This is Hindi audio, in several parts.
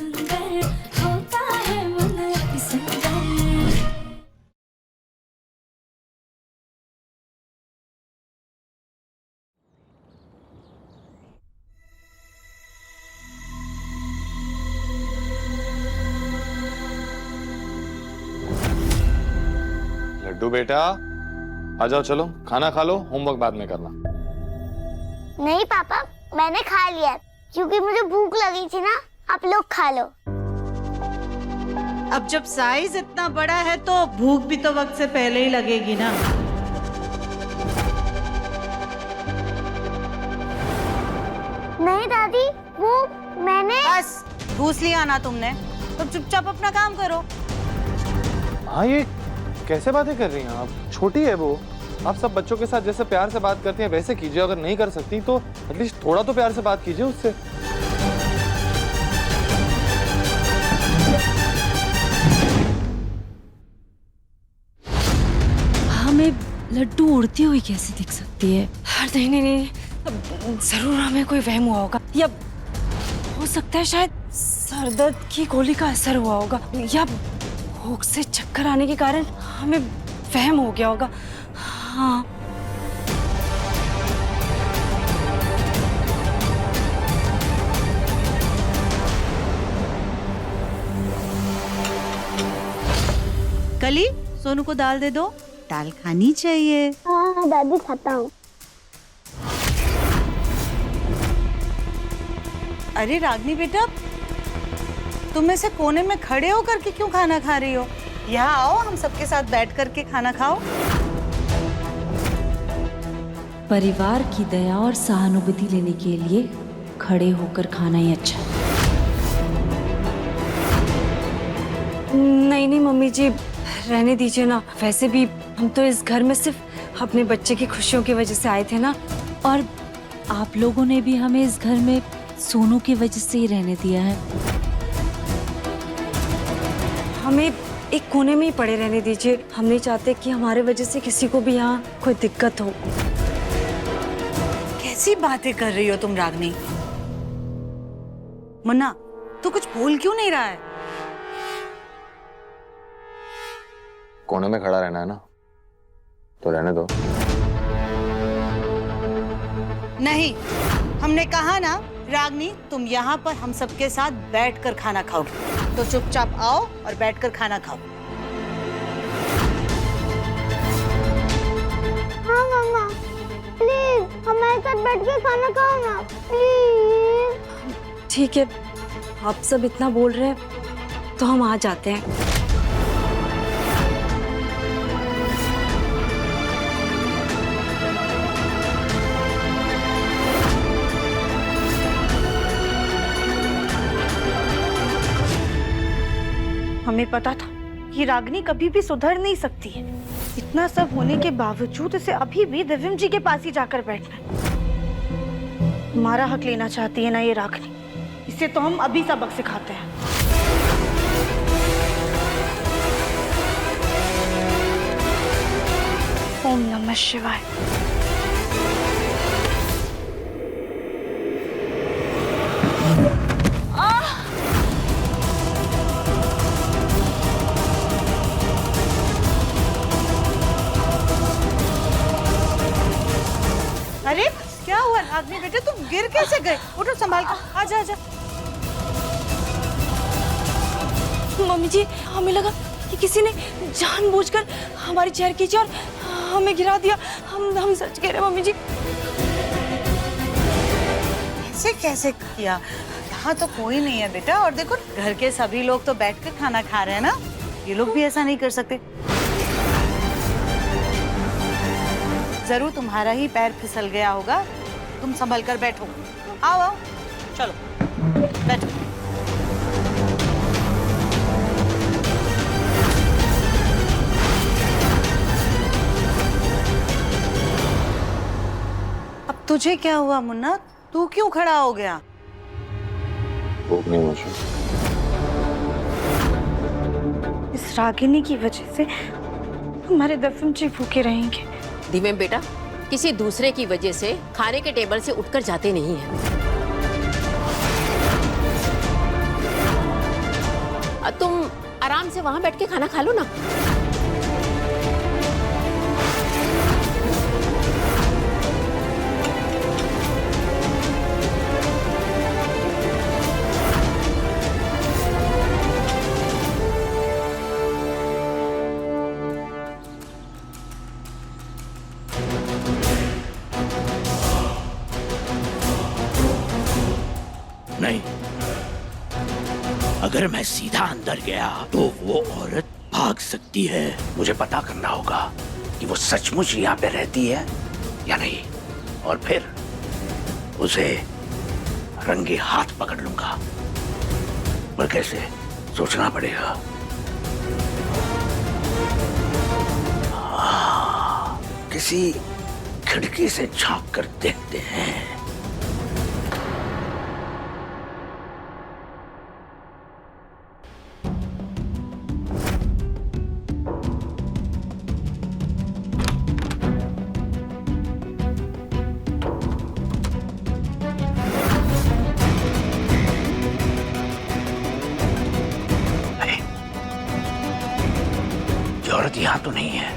सुंदर होता है मन अति सुंदर। लड्डू बेटा आ जाओ, चलो खाना खा लो, होमवर्क बाद में करना। नहीं पापा, मैंने खा लिया क्योंकि मुझे भूख लगी थी ना। आप लोग खा लो। अब जब साइज इतना बड़ा है तो भूख भी तो वक्त से पहले ही लगेगी ना। नहीं दादी, वो मैंने बस घूस लिया ना तुमने, तो चुपचाप अपना काम करो। हाँ, ये कैसे बातें कर रही हैं आप? छोटी है वो। आप सब बच्चों के साथ जैसे प्यार से बात करती हैं वैसे कीजिए। अगर नहीं कर सकती तो एटलीस्ट थोड़ा तो प्यार से बात कीजिए उससे। हमें लड्डू उड़ती हुई कैसे दिख सकती है? नहीं नहीं नहीं, जरूर हमें कोई वहम हुआ होगा, या हो सकता है शायद सरदर्द की गोली का असर हुआ होगा, या भूख से चक्कर आने के कारण हमें वहम हो गया होगा। हाँ, कली, सोनू को दाल दे दो। दाल खानी चाहिए। हाँ दादी खाता हूँ। अरे रागनी बेटा, तुम ऐसे कोने में खड़े होकर के क्यों खाना खा रही हो? यहाँ आओ, हम सबके साथ बैठ करके खाना खाओ। परिवार की दया और सहानुभूति लेने के लिए खड़े होकर खाना ही अच्छा है। नहीं नहीं मम्मी जी, रहने दीजिए ना। वैसे भी हम तो इस घर में सिर्फ अपने बच्चे की खुशियों की वजह से आए थे ना, और आप लोगों ने भी हमें इस घर में सोनू की वजह से ही रहने दिया है। हमें एक कोने में ही पड़े रहने दीजिए। हम नहीं चाहते कि हमारे वजह से किसी को भी यहाँ कोई दिक्कत हो। कैसी बातें कर रही हो तुम रागनी? मुन्ना, तू कुछ बोल क्यों नहीं रहा है? कोने में खड़ा रहना है ना, तो रहने दो। नहीं, हमने कहा ना रागनी, तुम यहाँ पर हम सबके साथ बैठकर खाना खाओगे, तो चुपचाप आओ और बैठकर खाना खाओ। हाँ मम्मा, प्लीज हमारे साथ बैठ के खाना खाओ ना, प्लीज। ठीक है, आप सब इतना बोल रहे हैं तो हम आ जाते हैं। हमें पता था कि रागिनी कभी भी सुधर नहीं सकती है। इतना सब होने के बावजूद इसे अभी भी दिव्यम जी के पास ही जाकर बैठना है। हमारा हक लेना चाहती है ना ये रागिनी, इसे तो हम अभी सबक सिखाते हैं। ओम नमः शिवाय। अरे क्या हुआ रागनी बेटे, तुम गिर कैसे गए? उठो, संभाल कर, आजा आजा। मम्मी जी, हमें लगा कि किसी ने जानबूझकर हमारी चेयर खींची और हमें गिरा दिया। हम सच कह रहे हैं मम्मी जी। ऐसे कैसे किया? यहाँ तो कोई नहीं है बेटा, और देखो घर के सभी लोग तो बैठकर खाना खा रहे हैं ना, ये लोग भी ऐसा नहीं कर सकते। जरूर तुम्हारा ही पैर फिसल गया होगा, तुम संभल कर बैठो। आओ आओ, चलो बैठो। अब तुझे क्या हुआ मुन्ना? तू क्यों खड़ा हो गया? भूख नहीं मुझे। इस रागिनी की वजह से हमारे दिव्यम जी भूखे रहेंगे। दिव्यम बेटा, किसी दूसरे की वजह से खाने के टेबल से उठकर जाते नहीं हैं। तुम आराम से वहां बैठ के खाना खा लो ना। नहीं, अगर मैं सीधा अंदर गया तो वो औरत भाग सकती है। मुझे पता करना होगा कि वो सचमुच यहाँ पे रहती है या नहीं, और फिर उसे रंगे हाथ पकड़ लूंगा। पर कैसे, सोचना पड़ेगा। किसी खिड़की से झांक कर देखते हैं। औरत यहां तो नहीं है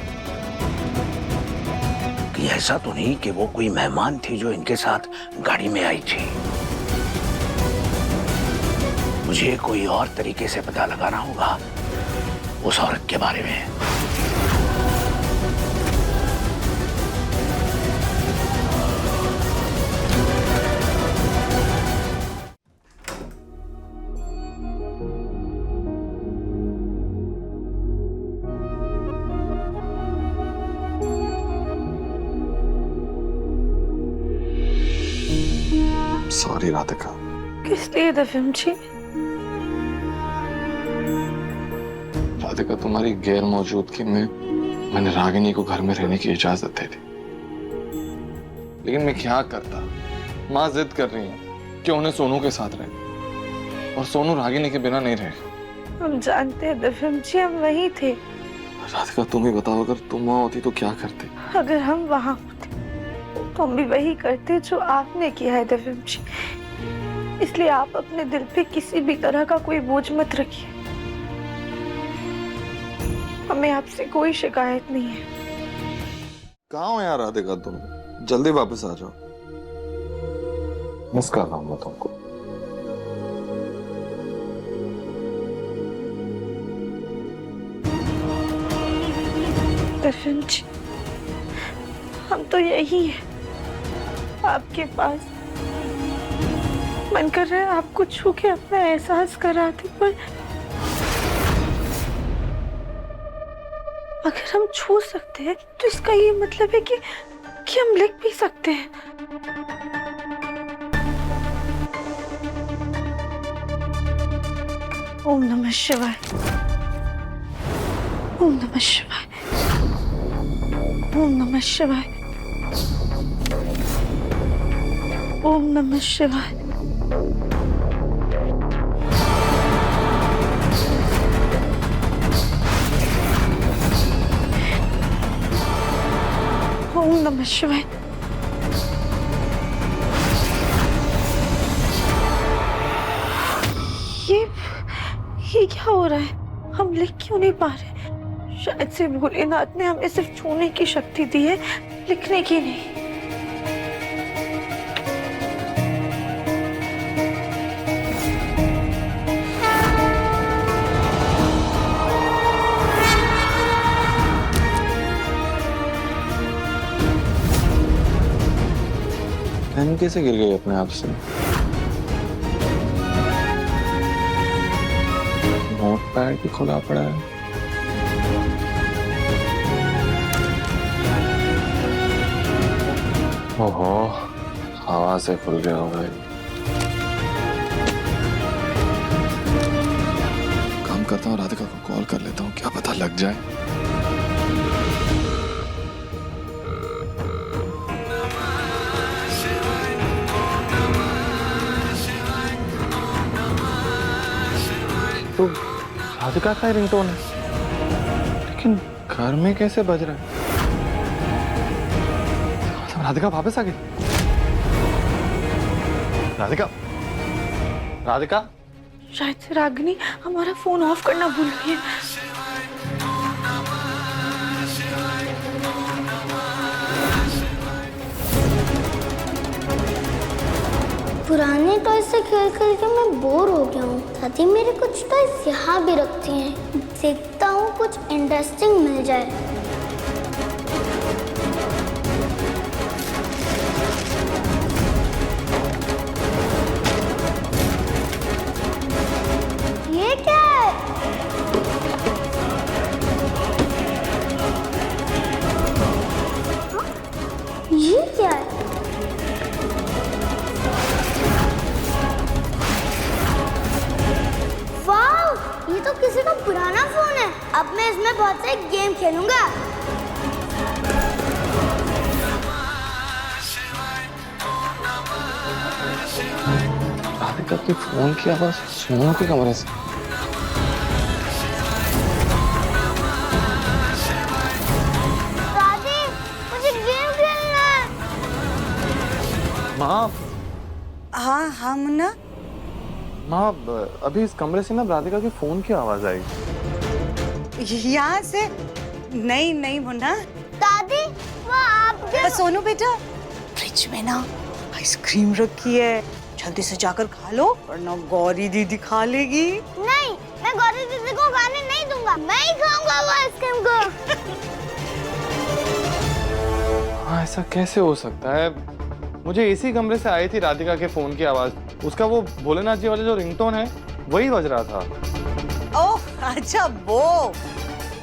कि ऐसा तो नहीं कि वो कोई मेहमान थी जो इनके साथ गाड़ी में आई थी। मुझे कोई और तरीके से पता लगाना होगा उस औरत के बारे में। सॉरी राधिका। किस लिए दिव्यम जी? राधिका, तुम्हारी गैर मौजूदगी में मैंने रागिनी को घर में रहने की इजाजत दे दी, लेकिन मैं क्या करता। माँ जिद कर रही है कि उन्हें सोनू के साथ रहे, और सोनू रागिनी के बिना नहीं रहे। हम जानते हैं दिव्यम जी, हम वहीं थे। राधिका, तुम ही बताओ, अगर तुम वहां होती तो क्या करती? अगर हम वहां होते तो हम भी वही करते जो आपने किया है दिव्यम जी। इसलिए आप अपने दिल पे किसी भी तरह का कोई बोझ मत रखिए। हमें आपसे कोई शिकायत नहीं है। कहाँ हो यार राधिका तुम? जल्दी वापस आ जाओ। मिस कर रहा हूँ मैं तुमको। दिव्यम जी, हम तो यही है आपके पास। मन कर रहा है आपको छू के अपना एहसास कराते, पर अगर हम छू सकते हैं तो इसका ये मतलब है कि हम लिख भी सकते हैं। ओम नमः शिवाय, ओम नमः शिवाय, ओम नमः शिवाय, ओम नमः शिवाय। ओम नमः शिवाय। ये क्या हो रहा है? हम लिख क्यों नहीं पा रहे? शायद से भोलेनाथ ने हमें सिर्फ छूने की शक्ति दी है, लिखने की नहीं। पेन कैसे गिर गई अपने आप से? नोट पैड भी खुला पड़ा है। ओहो, हवा से खुल गया होगा। काम करता हूँ, राधिका को कॉल कर लेता हूँ, क्या पता लग जाए। तो राधिका का रिंगटोन है, लेकिन घर में कैसे बज रहा है? राधिका वापस आ गई। राधिका, राधिका, शायद से रागिनी हमारा फोन ऑफ करना भूल गई है। पुराने टॉयज से खेल खेल के मैं बोर हो गया हूँ। दादी मेरे कुछ टॉयज यहाँ भी रखती हैं। देखता हूँ कुछ इंटरेस्टिंग मिल जाए। ये क्या है? हाँ? ये क्या है? वाह, ये तो किसी का पुराना फोन है। अब मैं इसमें बहुत से गेम खेलूंगा। राधिका के फोन की आवाज सोनू के कमरे से। दादी, मुझे गेम खेलना है। माँ हाँ हाँ मुन्ना, माँ अभी इस कमरे से ना राधिका के फोन की आवाज आई। यहाँ से नहीं नहीं मुन्ना। दादी, वो आपके सोनू बेटा, फ्रिज में ना आइसक्रीम रखी है, जल्दी से जाकर खा लो वरना गौरी दीदी खा लेगी। नहीं, मैं गौरी दीदी को खाने नहीं दूंगा। मैं ही खाऊंगा वो आइसक्रीम को। हाँ, ऐसा कैसे हो सकता है? मुझे इसी कमरे से आई थी राधिका के फोन की आवाज। उसका वो भोलेनाथ जी वाला जो रिंगटोन है वही बज रहा था। ओह अच्छा, वो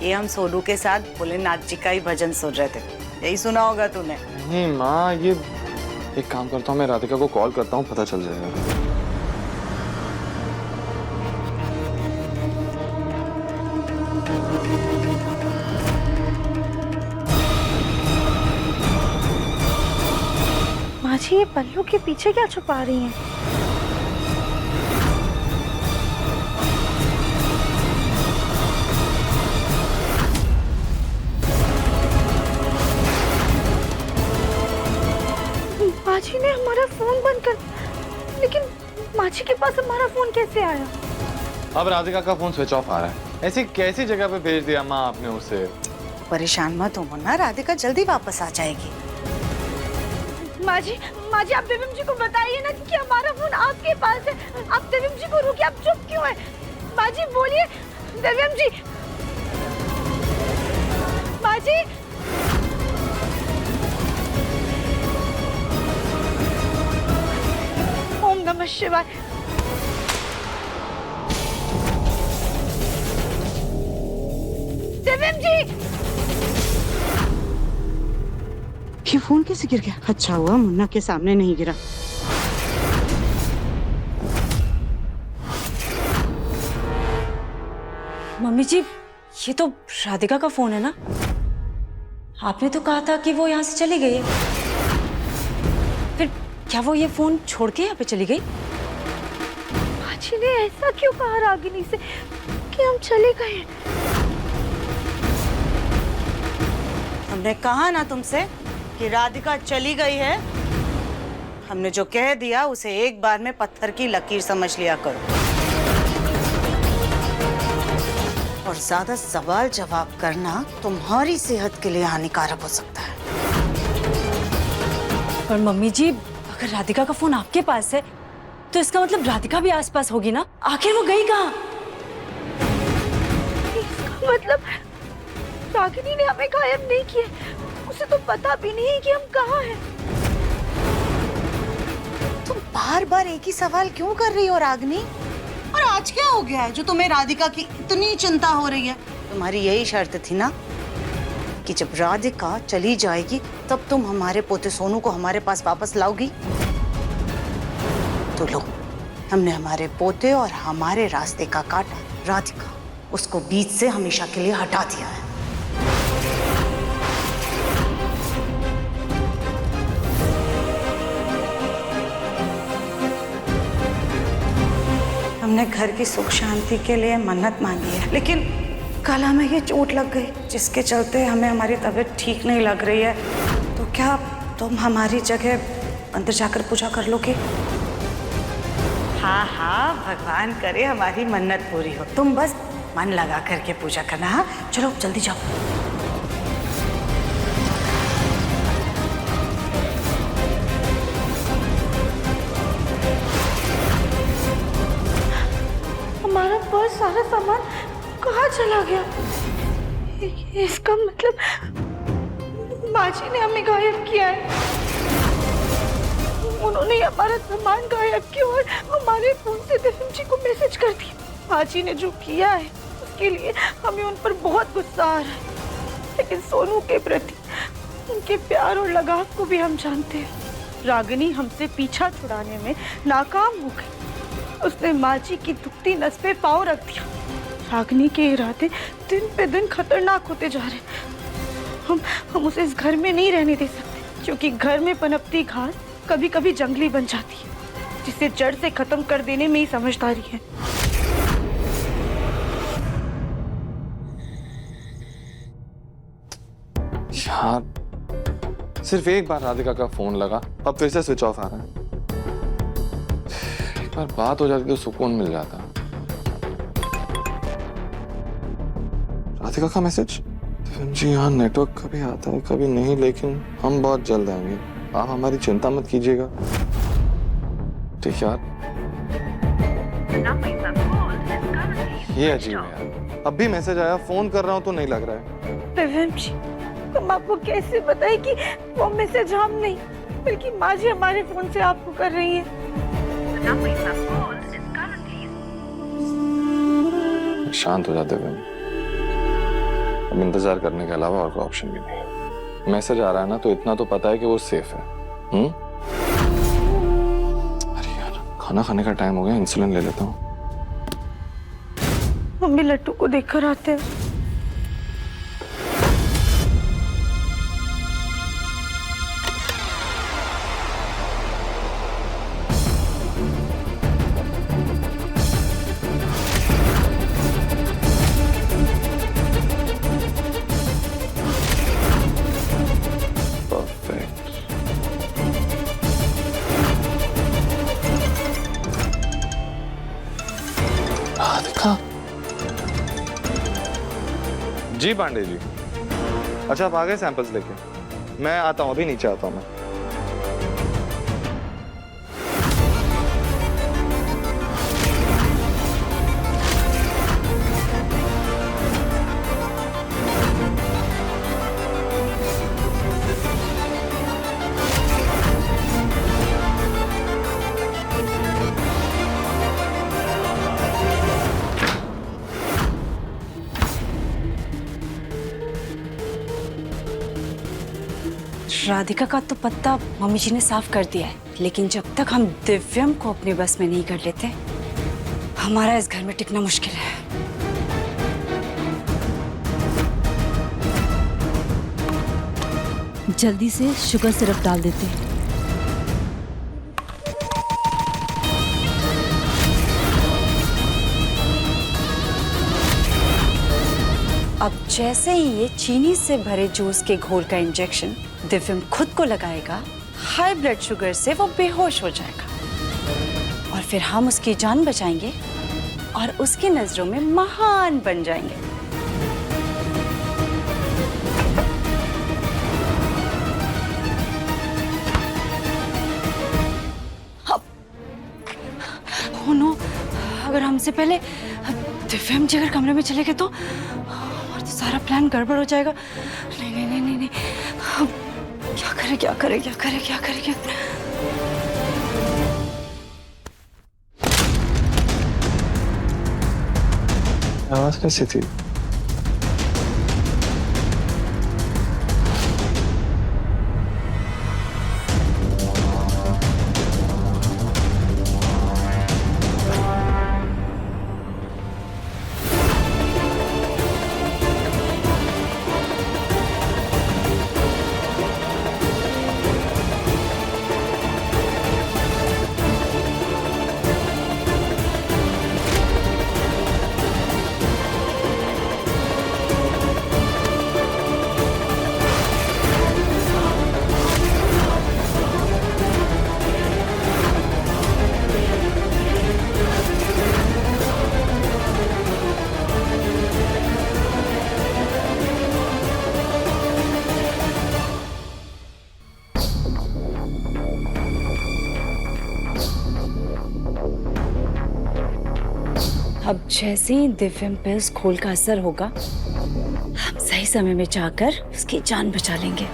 ये हम सोनू के साथ भोलेनाथ जी का ही भजन सुन रहे थे। यही सुना होगा तूने। नहीं माँ, ये एक काम करता हूँ, मैं राधिका को कॉल करता हूँ, पता चल जाएगा। माँ जी, ये पल्लू के पीछे क्या छुपा रही हैं? माँ जी ने हमारा फोन बंद कर, लेकिन माँ जी के पास हमारा फोन कैसे आया? अब राधिका का फोन स्विच ऑफ आ रहा है। ऐसी कैसी जगह पे भेज दिया माँ आपने उसे? परेशान मत हो मुन्ना, राधिका जल्दी वापस आ जाएगी। माँ जी, आप देवम जी को बताइए ना कि हमारा फोन आपके पास है। आप देवम जी को रोकिए, आप चुप क्यों है? माँ जी बोलिए, देवम जी। माँ जी, ओम नमः शिवाय। देवम जी, ये फोन कैसे गिर गया? अच्छा हुआ मुन्ना के सामने नहीं गिरा। मम्मी जी, ये तो राधिका का फोन है ना? आपने तो कहा था कि वो यहाँ से चली गई है। फिर क्या वो ये फोन छोड़ के यहाँ पे चली गई? माँ जी ने ऐसा क्यों कहा रागिनी से कि हम चले गए? हमने कहा ना तुमसे कि राधिका चली गई है। हमने जो कह दिया उसे एक बार में पत्थर की लकीर समझ लिया करो, और ज्यादा सवाल जवाब करना तुम्हारी सेहत के लिए हानिकारक हो सकता है। पर मम्मी जी, अगर राधिका का फोन आपके पास है तो इसका मतलब राधिका भी आसपास होगी ना? आखिर वो गई कहाँ? इसका मतलब रागिनी ने हमें गायब नहीं किया, उसे तो पता भी नहीं है कि हम कहाँ हैं। तुम बार बार एक ही सवाल क्यों कर रही हो रागिनी? और आज क्या हो गया है जो तुम्हें राधिका की इतनी चिंता हो रही है? तुम्हारी यही शर्त थी ना कि जब राधिका चली जाएगी तब तुम हमारे पोते सोनू को हमारे पास वापस लाओगी। तो लो, हमने हमारे पोते और हमारे रास्ते का काटा राधिका, उसको बीच से हमेशा के लिए हटा दिया है। हमने घर की सुख शांति के लिए मन्नत मांगी है, लेकिन कल हमें ये चोट लग गई जिसके चलते हमें हमारी तबीयत ठीक नहीं लग रही है। तो क्या तुम हमारी जगह अंदर जाकर पूजा कर लोगे? हाँ हाँ, भगवान करे हमारी मन्नत पूरी हो। तुम बस मन लगा करके पूजा करना। हाँ चलो जल्दी जाओ। हमारा पर्स सारा सामान कहाँ चला गया? इसका मतलब माँ जी ने हमें गायब किया है। उन्होंने हमारा सामान गायब किया और हमारे फोन से दिव्यम जी को मैसेज कर दिया। माँ जी ने जो किया है उसके लिए हमें उन पर बहुत गुस्सा आ रहा है, लेकिन सोनू के प्रति उनके प्यार और लगाव को भी हम जानते हैं। रागिनी हमसे पीछा छुड़ाने में नाकाम हो गई। उसने माँ जी की दुखती नस पे पाँव रख दिया। रागिनी के इरादे दिन पे दिन खतरनाक होते जा रहे हैं। हम उसे इस घर में नहीं रहने दे सकते, क्योंकि घर में पनपती घास कभी कभी जंगली बन जाती है, जिसे जड़ से खत्म कर देने में ही समझदारी है। यार सिर्फ एक बार राधिका का फोन लगा, अब फिर से स्विच ऑफ आ रहा है। एक बार बात हो जाती तो सुकून मिल जाता। राधिका का मैसेज, जी यहाँ नेटवर्क कभी आता है कभी नहीं, लेकिन हम बहुत जल्द आएंगे, आप हमारी चिंता मत कीजिएगा। ठीक यार, ये अजीब है यार, अब भी मैसेज आया, फोन कर रहा हूँ तो नहीं लग रहा है। दिव्यम जी, हम आपको कैसे बताएं कि वो मैसेज हम नहीं बल्कि माँ जी हमारे फोन से आपको कर रही है। शांत हो जाते हुए, अब इंतजार करने के अलावा और कोई ऑप्शन भी नहीं। मैसेज आ रहा है ना, तो इतना तो पता है कि वो सेफ है। अरे यार, खाना खाने का टाइम हो गया, इंसुलिन ले लेता हूँ। हम भी लट्टू को देखकर आते हैं। जी पांडे जी, अच्छा आप आ गए सैंपल्स लेके? मैं आता हूँ, अभी नीचे आता हूँ मैं। राधिका का तो पत्ता मम्मी जी ने साफ कर दिया है, लेकिन जब तक हम दिव्यम को अपने बस में नहीं कर लेते, हमारा इस घर में टिकना मुश्किल है। जल्दी से शुगर सिरप डाल देते हैं। अब जैसे ही ये चीनी से भरे जूस के घोल का इंजेक्शन दिव्यम खुद को लगाएगा, हाई ब्लड शुगर से वो बेहोश हो जाएगा और फिर हम उसकी जान बचाएंगे और उसकी नजरों में महान बन जाएंगे। अब oh no, अगर हमसे पहले दिव्यम जी अगर कमरे में चले गए तो हमारा तो सारा प्लान गड़बड़ हो जाएगा। नहीं नहीं नहीं नहीं, नहीं। क्या करे क्या करे क्या करे क्या करे क्या करे? आवाज कैसी थी? अब जैसे ही दिव्यम पे उस घोल का असर होगा, हम सही समय में जाकर उसकी जान बचा लेंगे।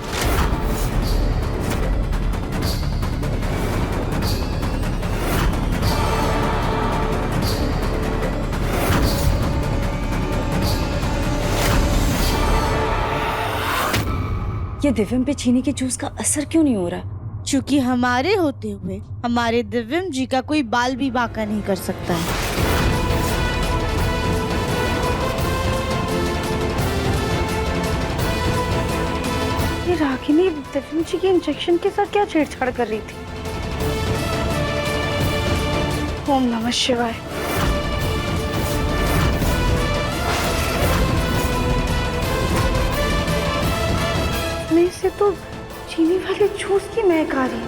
ये दिव्यम पे चीनी के जूस का असर क्यों नहीं हो रहा? क्योंकि हमारे होते हुए हमारे दिव्यम जी का कोई बाल भी बांका नहीं कर सकता है। ये रागिनी दिव्यम जी के इंजेक्शन के साथ क्या छेड़छाड़ कर रही थी? ओम नमः शिवाय। में से तो चीनी वाले जूस की महक आ रही है।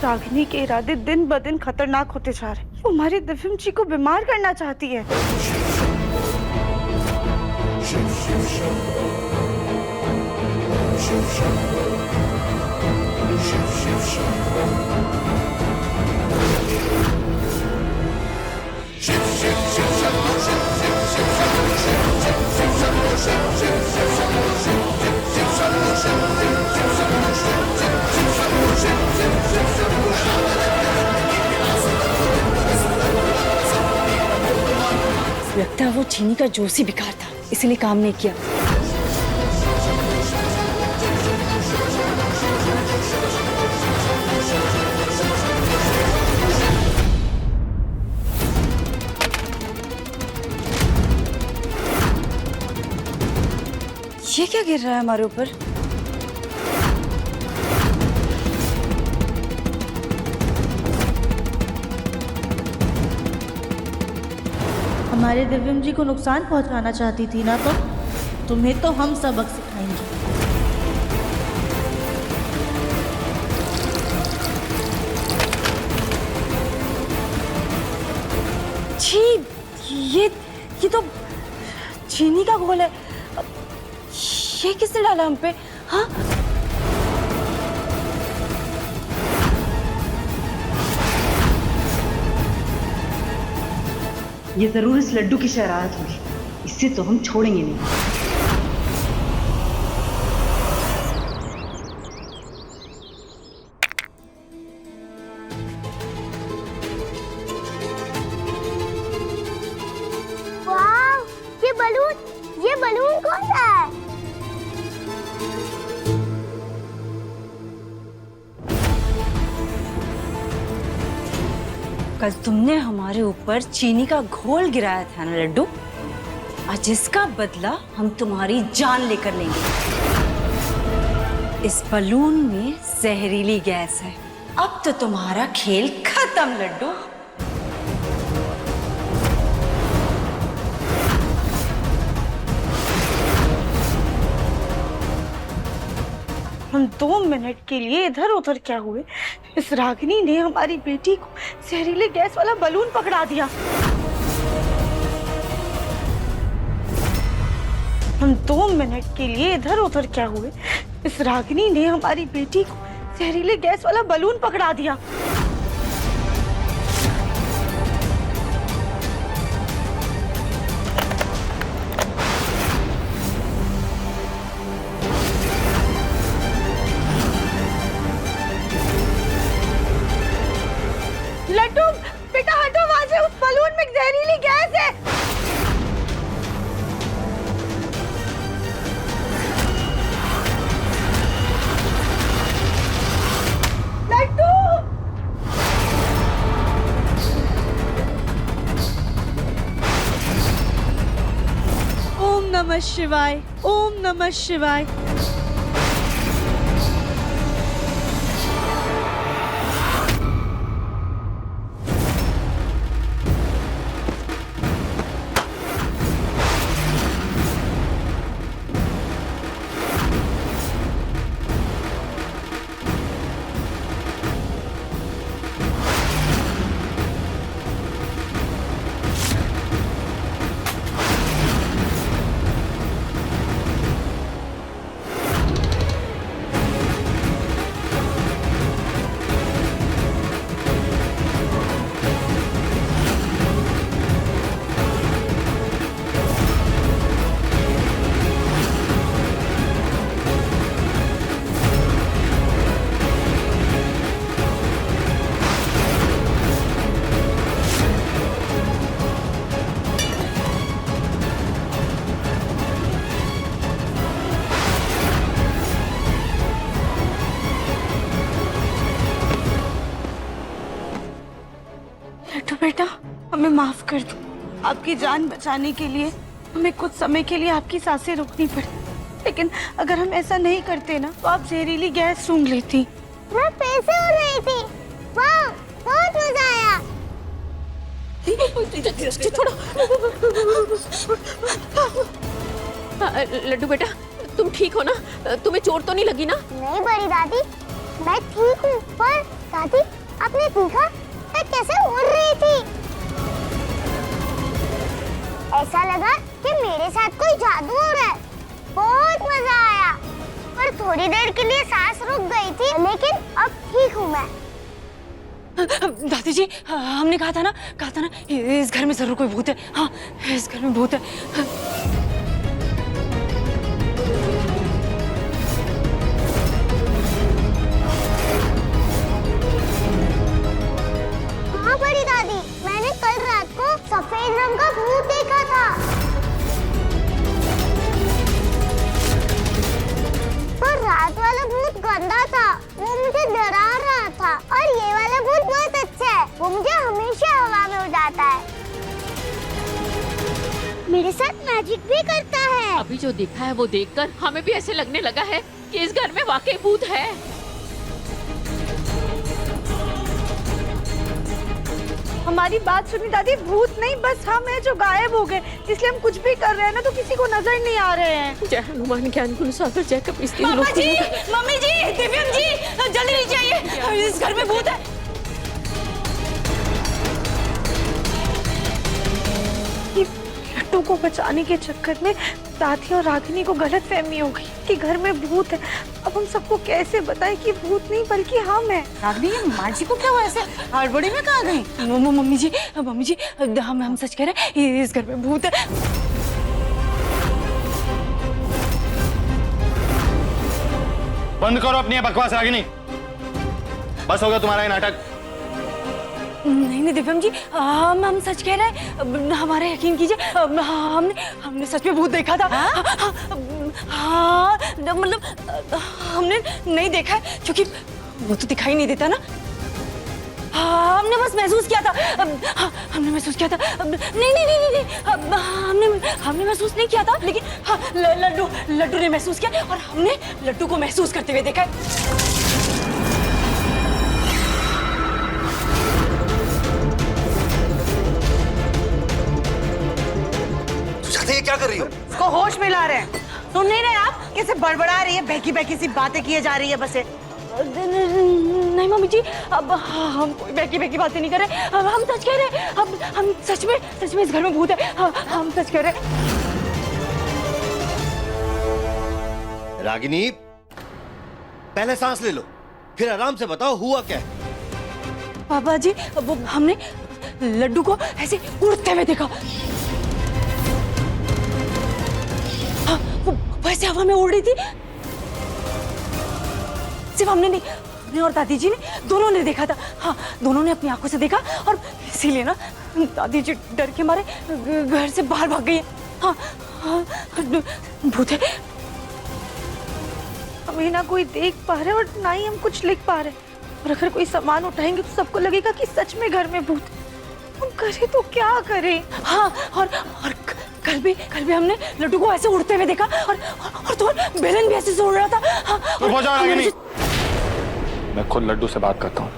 रागिनी के इरादे दिन ब दिन खतरनाक होते जा रहे हैं। वो हमारे दिव्यम जी को बीमार करना चाहती है। लगता है वो चीनी का जूस ही बेकार था, इसलिए काम नहीं किया। ये क्या गिर रहा है हमारे ऊपर? हमारे दिव्यम जी को नुकसान पहुंचाना चाहती थी ना, तो तुम्हें तो हम सबक सिखाएंगे। छी, ये तो चीनी का घोल है। ये किसने डाला हम पे? हाँ, ये जरूर इस लड्डू की शरारत होगी। इससे तो हम छोड़ेंगे नहीं। वाह, ये बलून कौन सा है? कल तुमने हमारे ऊपर चीनी का घोल गिराया था ना लड्डू, आज इसका बदला हम तुम्हारी जान लेकर लेंगे। इस बलून में जहरीली गैस है। अब तो तुम्हारा खेल खत्म लड्डू। हम 2 मिनट के लिए इधर उधर क्या हुए, इस रागिनी ने हमारी बेटी को जहरीले गैस वाला बलून पकड़ा दिया। हम 2 मिनट के लिए इधर उधर क्या हुए, इस रागिनी ने हमारी बेटी को जहरीले गैस वाला बलून पकड़ा दिया। लड्डू बेटा हटो वहां से, उस बलून में जहरीली गैस है। लड्डू ओम नमः शिवाय, ओम नमः शिवाय। माफ कर दो। आपकी जान बचाने के लिए हमें कुछ समय के लिए आपकी सांसें रोकनी पड़ी, लेकिन अगर हम ऐसा नहीं करते ना तो आप जहरीली गैस सूंघ लेती। मैं फिर से उड़ रही थी। वाह, बहुत मजा आया। लड्डू बेटा, तुम ठीक हो ना? तुम्हें चोट तो नहीं लगी ना? नहीं बड़ी दादी, मैं ठीक हूँ। पर दादी, आपने देखा मैं कैसे उड़ रही थी? ऐसा लगा कि मेरे साथ कोई जादू हो रहा है। बहुत मजा आया, पर थोड़ी देर के लिए सांस रुक गई थी, लेकिन अब ठीक हूँ मैं। दादी जी, हमने कहा था ना इस घर में जरूर कोई भूत है। हाँ, इस घर में भूत है। हाँ बड़ी दादी, मैंने कल रात को सफेद रंग का भूत देखा था। पर रात वाला भूत गंदा था, वो मुझे डरा रहा था। और ये वाला भूत बहुत अच्छा है, वो मुझे हमेशा हवा में उड़ाता है, मेरे साथ मैजिक भी करता है। अभी जो दिखा है वो देखकर हमें भी ऐसे लगने लगा है कि इस घर में वाकई भूत है। हमारी बात सुनी दादी, भूत नहीं बस हम हैं जो गायब हो गए, इसलिए हम कुछ भी कर रहे हैं ना तो किसी को नजर नहीं आ रहे हैं। जय हनुमान ज्ञान गुण सागर जय कपीस तीन पापा लोग जी, मम्मी जी, दिव्यम जी, जल्दी नीचे आइए, इस घर में भूत है। लड्डू को बचाने के चक्कर में दादी और रागिनी को गलतफहमी हो गई कि घर में भूत है। अब हम सबको कैसे बताएं कि भूत नहीं बल्कि हम हैं। रागिनी, ये माँ जी को क्या हुआ? ऐसे हड़बड़ी में कहाँ गई? मम्मी जी, हम सच कह रहे हैं, इस घर में भूत है। बंद करो अपनी बकवास रागिनी, बस हो गया तुम्हारा ये नाटक। नहीं दिव्यम जी, हम सच कह रहे हैं, हमारा यकीन कीजिए, हमने सच में भूत देखा था। हाँ, मतलब हमने नहीं देखा है क्योंकि वो तो दिखाई नहीं देता ना। हमने बस महसूस किया था। हमने महसूस किया था। नहीं, हमने महसूस नहीं किया था, लेकिन हाँ, लड्डू ने महसूस किया और हमने लड्डू को महसूस करते हुए देखा है। ये क्या कर रही हो? उसको होश में ला रहे हैं। सुन नहीं रहे आप? कैसे बड़बड़ा रही है, बहकी बहकी सी बातें किए जा रही है बस। नहीं मम्मी जी, अब हम कोई बहकी बातें नहीं कर रहे। अब हम सच कह रहे हैं। अब हम सच में इस घर में भूत है। हम सच कह रहे हैं। रागिनी, पहले सांस ले लो, फिर आराम से बताओ हुआ क्या है। पापा जी, वो हमने लड्डू को ऐसे उड़ते हुए देखा। हाँ, वो वैसे हवा में उड़ रही थी। सिर्फ हमने नहीं, हमने और दादी जी ने दोनों ने देखा था। हाँ, दोनों ने अपनी आंखों से देखा और इसीलिए ना दादी जी डर के मारे घर से बाहर भाग गई है। हाँ, भूत है। हमें ना कोई देख पा रहे और ना ही हम कुछ लिख पा रहे, और अगर कोई सामान उठाएंगे तो सबको लगेगा कि सच में घर में भूत है। हम करें तो क्या करें? हाँ, और कल भी हमने लड्डू को ऐसे उड़ते हुए देखा और तो बेलन भी ऐसे से उड़ रहा था। हाँ, मैं खुद लड्डू से बात करता हूँ।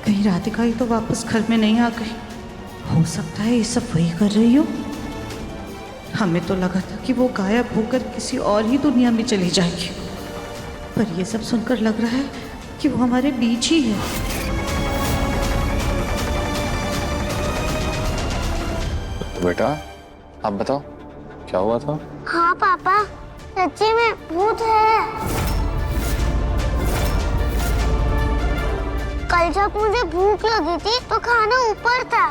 कहीं राधिका ही तो वापस घर में नहीं आ गई। हो सकता है ये सब वही कर रही हो। हमें तो लगा था कि वो गायब होकर किसी और ही दुनिया में चली जाएगी, पर ये सब सुनकर लग रहा है कि वो हमारे बीच ही है। बेटा, आप बताओ क्या हुआ था? हाँ पापा, सच्ची में भूत है। कल जब मुझे भूख लगी थी तो खाना ऊपर था।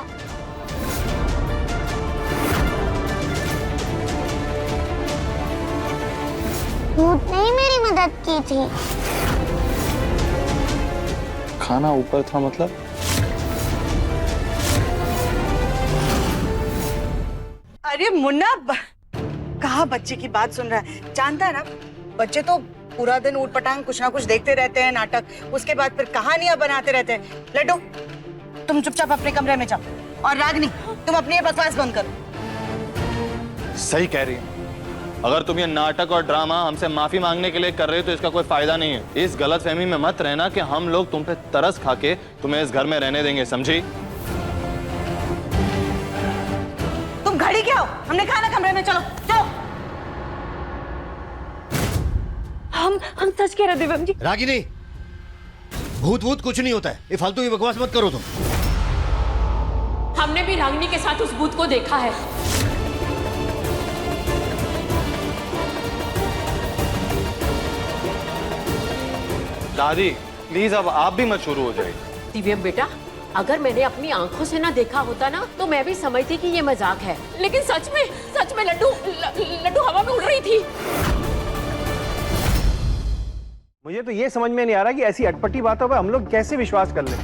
भूत ने ही मेरी मदद की थी। खाना ऊपर था मतलब? अरे मुन्ना, कहा बच्चे की बात सुन रहा है? जानता है ना, बच्चे तो पूरा दिन ऊट पटांग कुछ ना कुछ देखते रहते हैं, नाटक, उसके बाद फिर कहानियां बनाते रहते हैं। लड्डू, तुम चुपचाप अपने कमरे में जाओ और रागनी तुम अपनी ये बकवास बंद करो। सही कह रही है। अगर तुम ये नाटक और ड्रामा हमसे माफी मांगने के लिए कर रहे हो तो इसका कोई फायदा नहीं है। इस गलतफहमी में मत रहना कि हम लोग तुम पे तरस खा के तुम्हें इस घर में रहने देंगे, समझी? तुम घड़ी क्या हो? हमने कहा ना कमरे में चलो जाओ। हम सच कह रहे दिव्यम जी। रागिनी, भूत भूत कुछ नहीं होता है, ये फालतू की बकवास मत करो तुम। हमने भी रागिनी के साथ उस भूत को देखा है। दादी प्लीज अब आप भी मत शुरू हो जाइए। दिव्यम बेटा, अगर मैंने अपनी आंखों से ना देखा होता ना तो मैं भी समझती कि ये मजाक है, लेकिन सच में लड्डू हवा में उड़ रही थी। मुझे तो ये समझ में नहीं आ रहा कि ऐसी अटपटी बातों पर हम लोग कैसे विश्वास कर लें।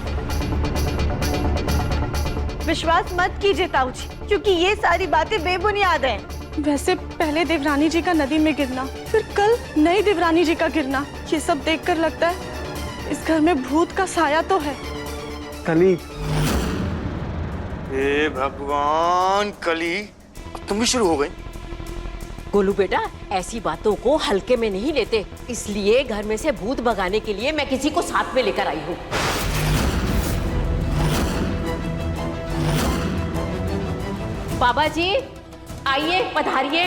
विश्वास मत कीजिए ताऊ जी, क्योंकि ये सारी बातें बेबुनियाद हैं। वैसे पहले देवरानी जी का नदी में गिरना, फिर कल नई देवरानी जी का गिरना, ये सब देखकर लगता है इस घर में भूत का साया तो है। कली, हे भगवान, कली तुम भी शुरू हो गई। गोलू बेटा, ऐसी बातों को हल्के में नहीं लेते, इसलिए घर में से भूत भगाने के लिए मैं किसी को साथ में लेकर आई हूँ। बाबा जी आइए, पधारिए।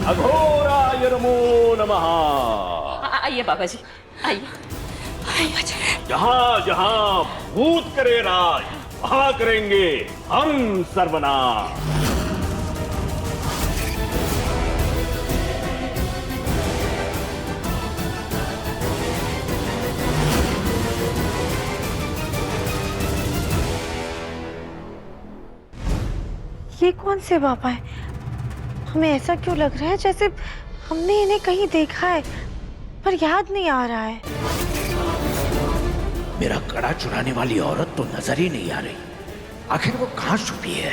अघोराय नमो नमः। आइए बाबा जी, आइए। जहां जहां भूत करे राज, वहां करेंगे हम सर्वनाश। ये कौन से बाबा है? हमें ऐसा क्यों लग रहा है जैसे हमने इन्हें कहीं देखा है, पर याद नहीं आ रहा है। मेरा कड़ा चुराने वाली औरत तो नजर ही नहीं आ रही, आखिर वो कहां छुपी है?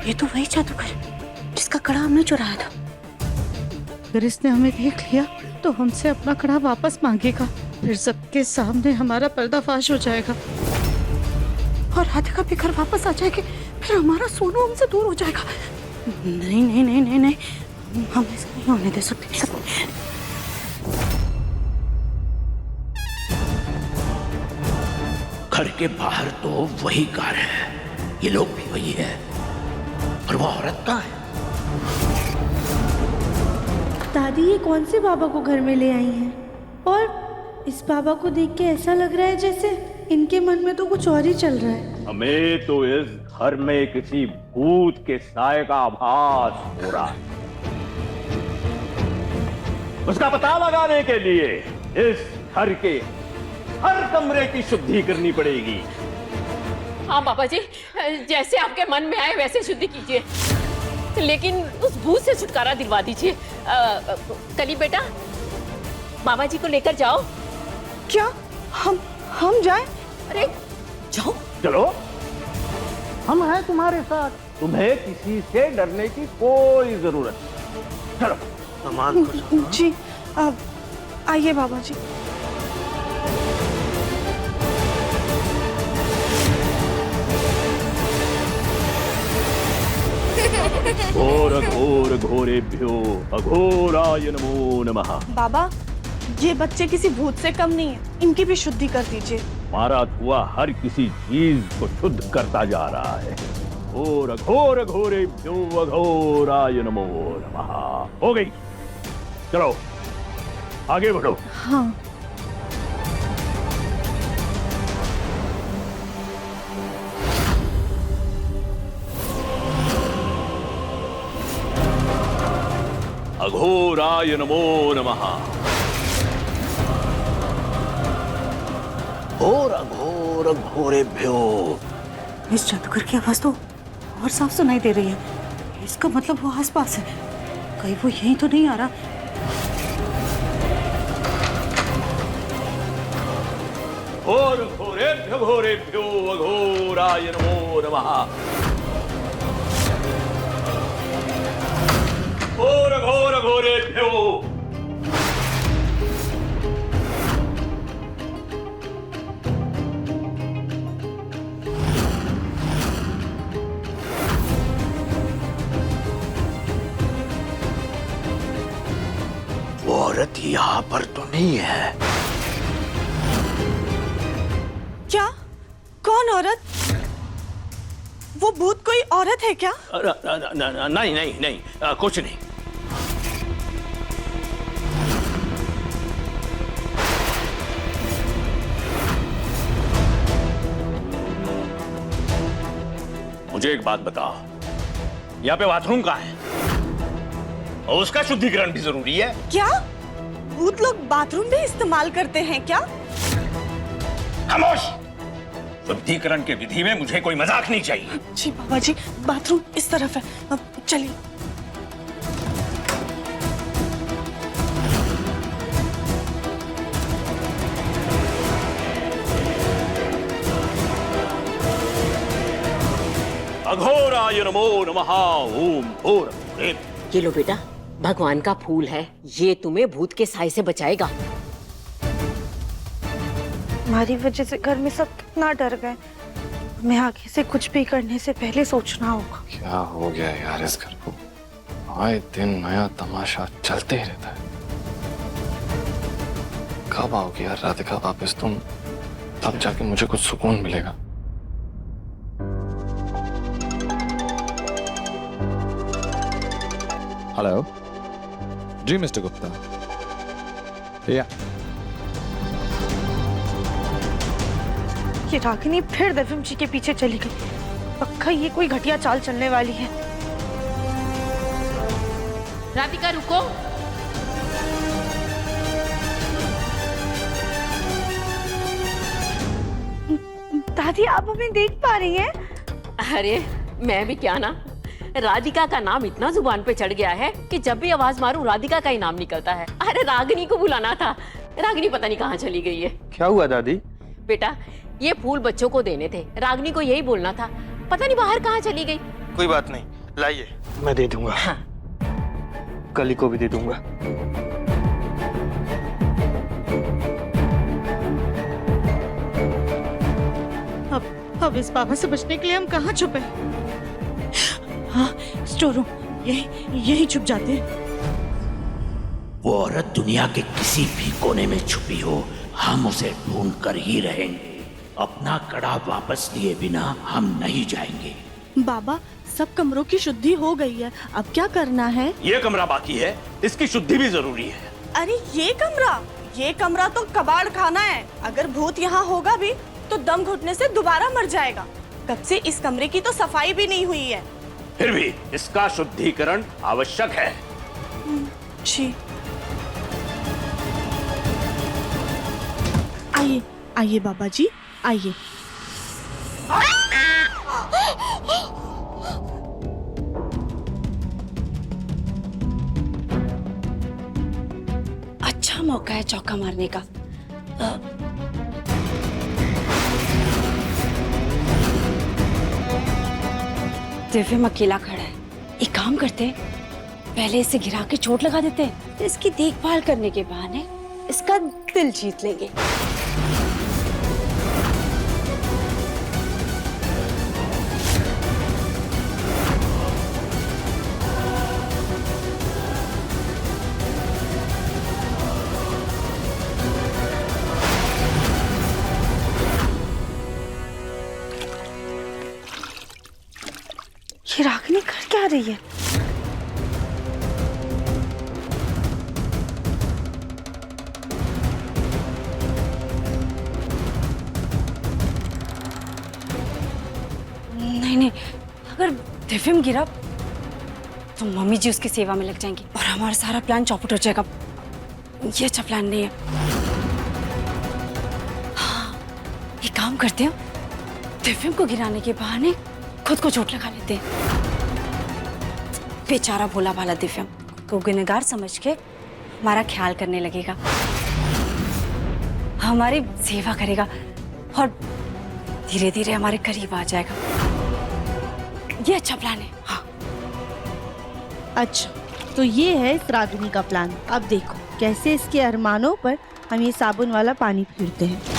ये तो वही जादूगर जिसका कड़ा हमने चुराया था। अगर इसने हमें देख लिया तो हमसे अपना कड़ा वापस मांगेगा, फिर सबके सामने हमारा पर्दाफाश हो जाएगा और राधिका भी घर वापस आ जाएगी, फिर हमारा सोनू हमसे दूर हो जाएगा। नहीं नहीं नहीं नहीं नहीं, हम ऐसा नहीं होने दे सकते। घर के बाहर तो वही कार है, ये लोग भी वही है, और वो औरत कहाँ है? दादी ये कौन से बाबा को घर में ले आई हैं? और इस बाबा को देख के ऐसा लग रहा है जैसे इनके मन में तो कुछ और ही चल रहा है। हमें तो इस घर में किसी भूत के साए का आभास हो रहा है। उसका पता लगाने के लिए इस घर के हर कमरे की शुद्धि करनी पड़ेगी। हाँ बाबा जी, जैसे आपके मन में आए वैसे शुद्धि कीजिए, लेकिन उस भूत से छुटकारा दिलवा दीजिए। कली बेटा, बाबा जी को लेकर जाओ। क्या हम जाएं? अरे जाओ। चलो, हम हैं तुम्हारे साथ, तुम्हें किसी से डरने की कोई जरूरत नहीं। चलो सामान को संभालो। जी आइए बाबा जी। घोर घोर घोरेभ्यो अघोराय नमो नमः। बाबा, ये बच्चे किसी भूत से कम नहीं है, इनकी भी शुद्धि कर दीजिए। हमारा धुआं हर किसी चीज को शुद्ध करता जा रहा है। घोर घोर घोरेभ्यो अघोराय नमो नमः। हो गई, चलो आगे बढ़ो। हाँ। अघोराय नमो नमः। घोर अघोर घोरेभ्यो। इस जादूगर की आवाज तो और साफ सुनाई दे रही है। इसका मतलब वो आसपास है। कहीं वो यहीं तो नहीं आ रहा। घोर घोरेभ्यो घोरेभ्यो अघोराय नमो नमः। घोर घोर घोरेभ्यो। वो औरत यहाँ पर तो नहीं है। क्या? कौन औरत? वो भूत कोई औरत है क्या? नहीं नहीं नहीं, कुछ नहीं। मुझे एक बात बताओ, यहाँ पे बाथरूम कहाँ है? और उसका शुद्धिकरण भी जरूरी है। क्या भूत लोग बाथरूम भी इस्तेमाल करते हैं क्या? खामोश! शुद्धिकरण के विधि में मुझे कोई मजाक नहीं चाहिए। जी बाबा जी, बाथरूम इस तरफ है। अब चलिए। अघोराय नमो नमः। ओम घोर घोरे। ये लो बेटा, भगवान का फूल है, ये तुम्हें भूत के साए से बचाएगा। हमारी वजह से घर में सब कितना डर गए। हमें आगे से कुछ भी करने से पहले सोचना होगा। क्या हो गया यार इस घर को? आए दिन नया तमाशा चलते ही रहता है। कब आओगी यार राधिका वापस तुम? तब जाके मुझे कुछ सुकून मिलेगा। हेलो जी मिस्टर गुप्ता। या ये रागिनी फिर देवम जी के पीछे चली गई। पक्का ये कोई घटिया चाल चलने वाली है। राधिका रुको। दादी, आप हमें देख पा रही हैं? अरे मैं भी क्या ना, राधिका का नाम इतना जुबान पे चढ़ गया है कि जब भी आवाज मारूं राधिका का ही नाम निकलता है। अरे रागिनी को बुलाना था, रागिनी पता नहीं कहाँ चली गई है। क्या हुआ दादी? बेटा ये फूल बच्चों को देने थे, रागिनी को यही बोलना था, पता नहीं बाहर कहाँ चली गई। कोई बात नहीं, लाइए मैं दे दूंगा। हाँ। कली को भी दे दूंगा। अब इस बाबा से बचने के लिए हम कहाँ छुपे? हाँ, स्टोर रूम। यही छुप जाते हैं। वो औरत दुनिया के किसी भी कोने में छुपी हो, हम उसे ढूंढ कर ही रहेंगे। अपना कड़ा वापस लिए बिना हम नहीं जाएंगे। बाबा, सब कमरों की शुद्धि हो गई है, अब क्या करना है? ये कमरा बाकी है, इसकी शुद्धि भी जरूरी है। अरे ये कमरा तो कबाड़ खाना है। अगर भूत यहाँ होगा भी तो दम घुटने से दोबारा मर जाएगा। कब से इस कमरे की तो सफाई भी नहीं हुई है। फिर भी इसका शुद्धिकरण आवश्यक है। जी। आइए आइए बाबा जी, आइए। अच्छा मौका है चौका मारने का। दिव्यम अकेला खड़ा है, एक काम करते हैं, पहले इसे गिरा के चोट लगा देते हैं, फिर इसकी देखभाल करने के बहाने इसका दिल जीत लेंगे। ये रागिनी कर क्या रही है? नहीं, अगर दिव्यम गिरा तो मम्मी जी उसकी सेवा में लग जाएंगी और हमारा सारा प्लान चौपट हो जाएगा। ये अच्छा प्लान नहीं है। हाँ, ये काम करते हो, दिव्यम को गिराने के बहाने खुद को चोट लगा लेते हैं। बेचारा भोला भाला दिव्यम को गुनहगार समझ के हमारा ख्याल करने लगेगा, हमारी सेवा करेगा और धीरे धीरे हमारे करीब आ जाएगा। ये अच्छा प्लान है। हाँ। अच्छा, तो ये है इस रागिनी का प्लान। अब देखो कैसे इसके अरमानों पर हम ये साबुन वाला पानी फेरते हैं।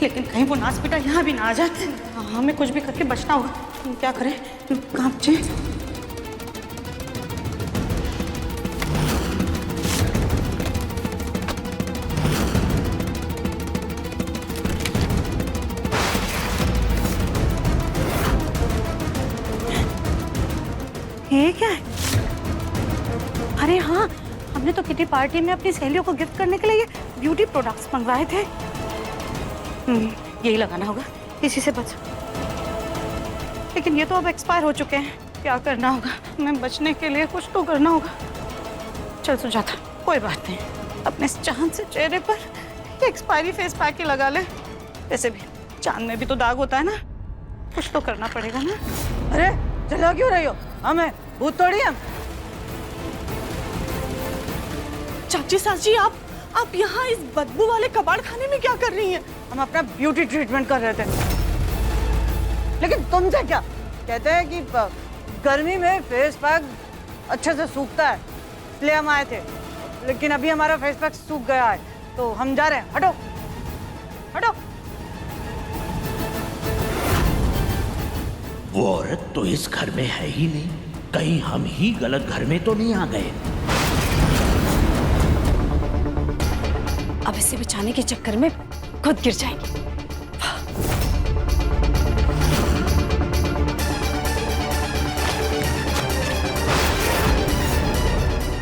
लेकिन कहीं वो नाच बेटा यहाँ भी ना आ जाए। हमें कुछ भी करके बचना होगा। क्या करें? कहाँ बचे? ये क्या है? अरे हाँ, हमने तो किटी पार्टी में अपनी सहेलियों को गिफ्ट करने के लिए ये ब्यूटी प्रोडक्ट्स मंगवाए थे। यही लगाना होगा, इसी से बच। लेकिन ये तो अब एक्सपायर हो चुके हैं। क्या करना होगा? हमें बचने के लिए कुछ तो करना होगा। चल सुजाता, कोई बात नहीं, अपने चांद से चेहरे पर एक्सपायरी फेस पैक ही लगा ले। वैसे भी चांद में भी तो दाग होता है ना, कुछ तो करना पड़ेगा ना। अरे चलो क्यों रही हो? हमें भूत थोड़ी हम। चाची साची, आप यहाँ इस बदबू वाले कबाड़ खाने में क्या कर रही हैं? हम अपना ब्यूटी ट्रीटमेंट कर रहे थे। लेकिन तुमसे क्या? कहते हैं कि गर्मी में फेस पैक अच्छे से सूखता है, इसलिए हम आए थे। लेकिन अभी हमारा फेस पैक सूख गया है, तो हम जा रहे हैं। हटो हटो। वो औरत तो इस घर में है ही नहीं, कहीं हम ही गलत घर में तो नहीं आ गए। अब इसे बचाने के चक्कर में खुद गिर जाएंगे।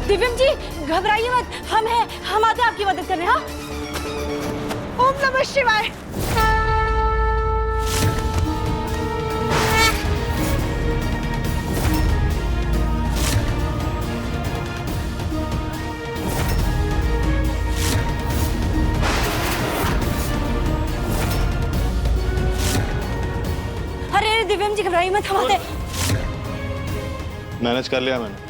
दिव्यम जी घबराइए मत, हम हैं, हम आते हैं आपकी मदद करने। हाँ, ओम नमः शिवाय। अरे दिव्यम जी घबराइए मत, हम आते हैं। मैनेज कर लिया मैंने।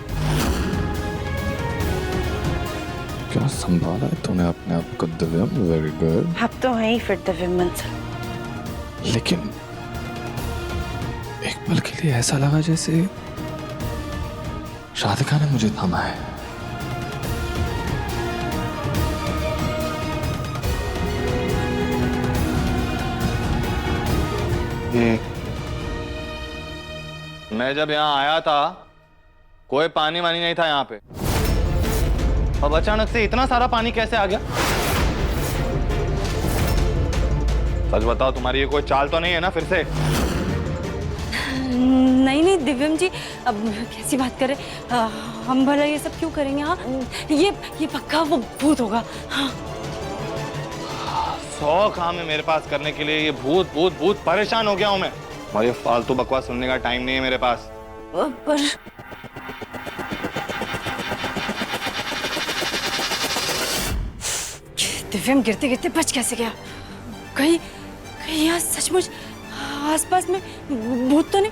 क्या संभाला है तूने अपने आप को दिव्यम, वेरी गुड। आप तो हैं ही फिर दिव्यम मंसल। लेकिन एक पल के लिए ऐसा लगा जैसे राधिका ने मुझे थामा है। मैं जब यहाँ आया था कोई पानी वानी नहीं था यहाँ पे, अब अचानक से इतना सारा पानी कैसे आ गया? सच बताओ, तुम्हारी ये कोई चाल तो नहीं है ना फिर से? नहीं नहीं दिव्यम जी, अब कैसी बात करें, हम भला ये सब क्यों करेंगे? हाँ, ये पक्का वो भूत होगा। हाँ, 100 काम है मेरे पास करने के लिए। ये भूत भूत भूत, परेशान हो गया हूं मैं। और ये फालतू बकवास सुनने का टाइम नहीं है मेरे पास। पर दिव्यम गिरते गिरते बच कैसे गया? कहीं यहाँ सचमुच आसपास में भूत तो नहीं?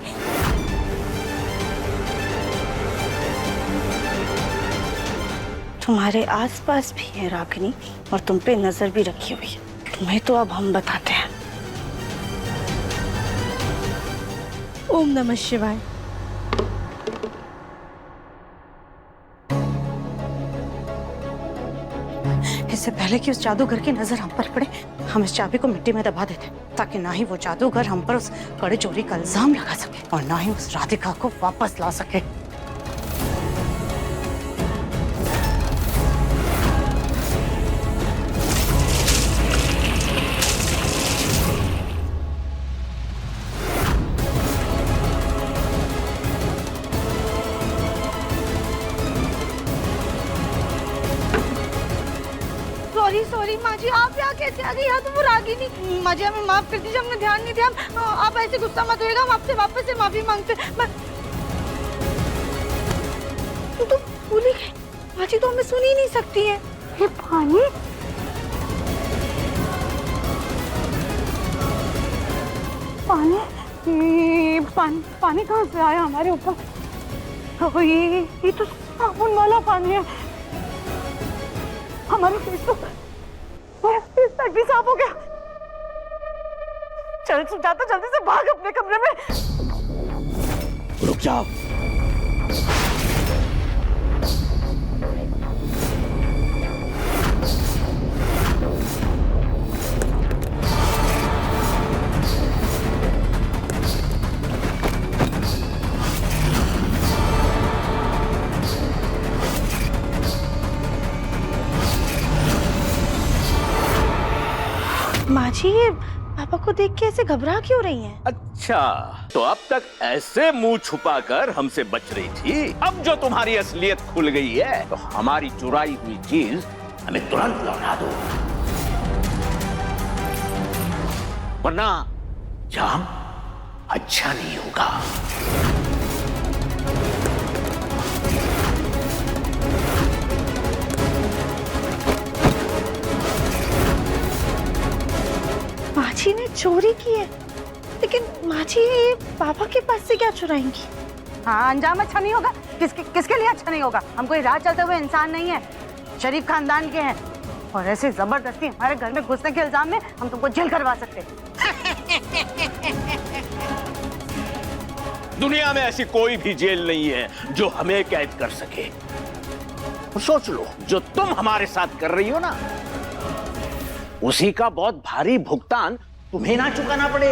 तुम्हारे आसपास भी है रागिनी, और तुम पे नजर भी रखी हुई है। तुम्हें तो अब हम बताते हैं। ओम नमः शिवाय। इससे पहले कि उस जादूगर की नजर हम पर पड़े, हम इस चाबी को मिट्टी में दबा देते, ताकि ना ही वो जादूगर हम पर उस कड़े चोरी का इल्जाम लगा सके और ना ही उस राधिका को वापस ला सके। सॉरी सॉरी माँ जी, आप यहाँ कैसे आ गई? यहाँ तो वो रागिनी। माँ जी हमें माफ कर दीजिए, हमने ध्यान नहीं दिया। आप ऐसे गुस्सा मत होइएगा, हम आपसे वापस से माफी मांगते। तो भूल ही गए, माँ जी तो हमें सुन ही नहीं सकती है। ये पानी पानी कहाँ से आया हमारे ऊपर? ये तो साबुन वाला पानी है। हमारे फेस तक भी साफ हो गया। चल सुजाता, जल्दी से भाग अपने कमरे में। रुक जाओ। माँ जी ये पापा को देख के ऐसे घबरा क्यों रही हैं? अच्छा, तो अब तक ऐसे मुंह छुपाकर हमसे बच रही थी। अब जो तुम्हारी असलियत खुल गई है, तो हमारी चुराई हुई चीज हमें तुरंत लौटा दो, वरना जाम अच्छा नहीं होगा। माची ने चोरी की है, लेकिन माची ये पापा के पास से क्या चुराएंगी? हाँ, अंजाम अच्छा नहीं होगा। किसके लिए अच्छा नहीं होगा? हम कोई राह चलते हुए इंसान नहीं है, शरीफ खानदान के हैं, और ऐसे जबरदस्ती हमारे घर में घुसने के इल्जाम में हम तुमको जेल करवा सकते हैं। दुनिया में ऐसी कोई भी जेल नहीं है जो हमें कैद कर सके। सोच लो, जो तुम हमारे साथ कर रही हो ना, उसी का बहुत भारी भुगतान तुम्हें ना चुकाना पड़े।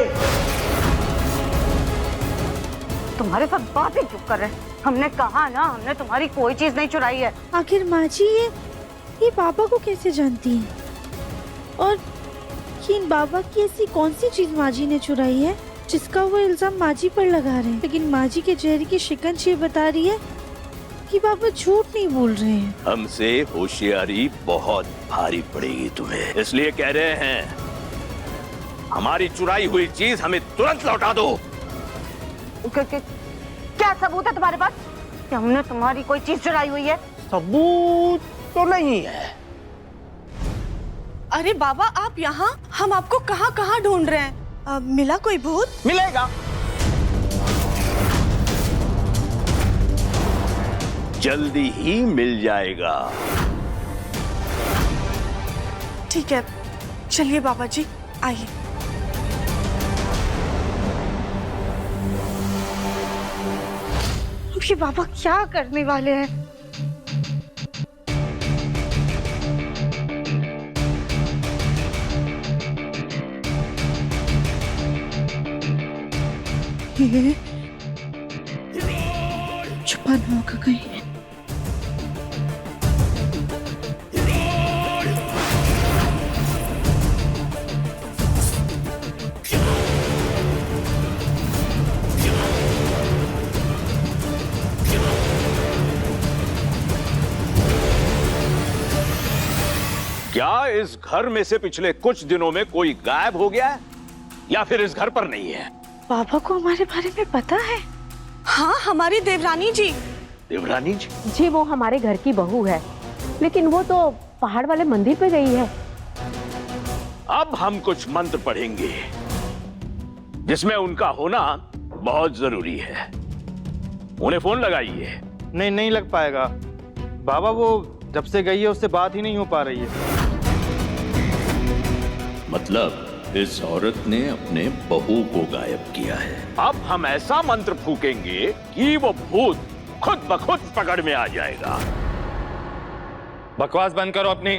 तुम्हारे साथ बात ही क्यों कर रहे हैं? हमने कहा ना, हमने तुम्हारी कोई चीज नहीं चुराई है। आखिर माची ये बाबा को कैसे जानती है? और इन बाबा की ऐसी कौन सी चीज माजी ने चुराई है जिसका वो इल्जाम माजी पर लगा रहे हैं? लेकिन माजी के चेहरे की शिकंज ये बता रही है कि बाबा झूठ नहीं बोल रहे हैं। हमसे होशियारी बहुत भारी पड़ेगी तुम्हें, इसलिए कह रहे हैं हमारी चुराई हुई चीज हमें तुरंत लौटा दो। क्या सबूत है तुम्हारे पास कि हमने तुम्हारी कोई चीज चुराई हुई है? सबूत तो नहीं है। अरे बाबा आप यहाँ, हम आपको कहाँ कहाँ ढूंढ रहे हैं। मिला कोई भूत? मिलेगा, जल्दी ही मिल जाएगा। ठीक है, चलिए बाबा जी आइए। ये बाबा क्या करने वाले हैं? ये छुपाना होगा कहीं। क्या इस घर में से पिछले कुछ दिनों में कोई गायब हो गया है, या फिर इस घर पर नहीं है? बाबा को हमारे बारे में पता है। हाँ, हमारी देवरानी जी। देवरानी जी? जी वो हमारे घर की बहू है, लेकिन वो तो पहाड़ वाले मंदिर पे गई है। अब हम कुछ मंत्र पढ़ेंगे जिसमें उनका होना बहुत जरूरी है। उन्हें फोन लगाइए। नहीं लग पाएगा बाबा, वो जब से गई है उससे बात ही नहीं हो पा रही है। मतलब इस औरत ने अपने बहू को गायब किया है। अब हम ऐसा मंत्र फूकेंगे कि वो भूत खुद ब खुद पकड़ में आ जाएगा। बकवास बंद करो अपनी,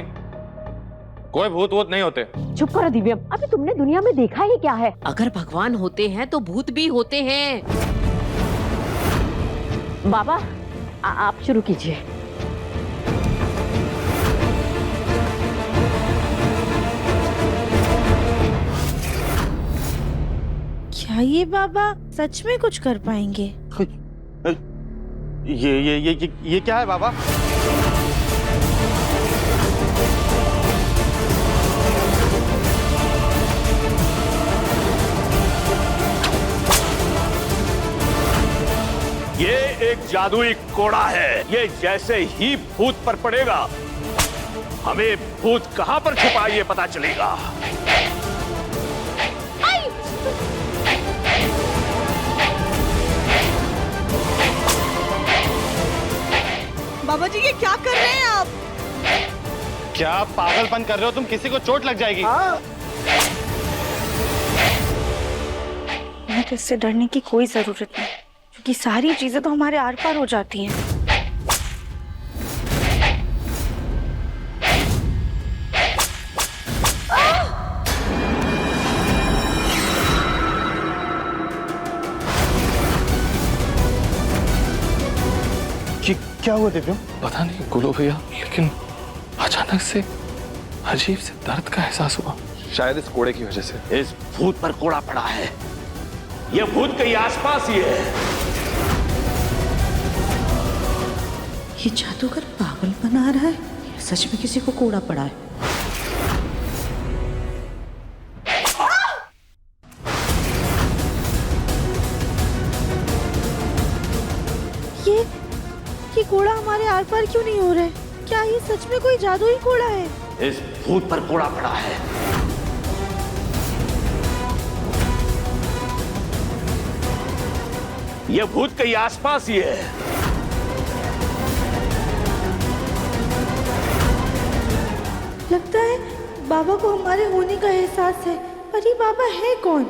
कोई भूत वूत नहीं होते। चुप करो दिव्यम, अभी तुमने दुनिया में देखा ही क्या है? अगर भगवान होते हैं तो भूत भी होते हैं। बाबा आप शुरू कीजिए। क्या ये बाबा सच में कुछ कर पाएंगे? ये क्या है बाबा? जादुई कोड़ा है। ये जैसे ही भूत पर पड़ेगा, हमें भूत कहां पर छुपा है ये पता चलेगा। बाबा जी ये क्या कर रहे हैं आप? क्या पागलपन कर रहे हो तुम? किसी को चोट लग जाएगी। हमें तो इससे डरने की कोई जरूरत नहीं, क्योंकि सारी चीजें तो हमारे आर पार हो जाती हैं। क्या हुआ दिव्यम? पता नहीं गुलो भैया, लेकिन अचानक से अजीब से दर्द का एहसास हुआ। शायद इस कोड़े की वजह से। इस भूत पर कोड़ा पड़ा है। यह भूत कहीं आसपास ही है। ये जादूगर पागल बना रहा है या सच में किसी को कोड़ा पड़ा है? ये कोड़ा हमारे आर पार क्यों नहीं हो रहा है? क्या ये सच में कोई जादुई कोड़ा है? इस भूत पर कोड़ा पड़ा है। यह भूत कहीं आसपास ही है। लगता है बाबा को हमारे होने का एहसास है, पर ये बाबा है कौन?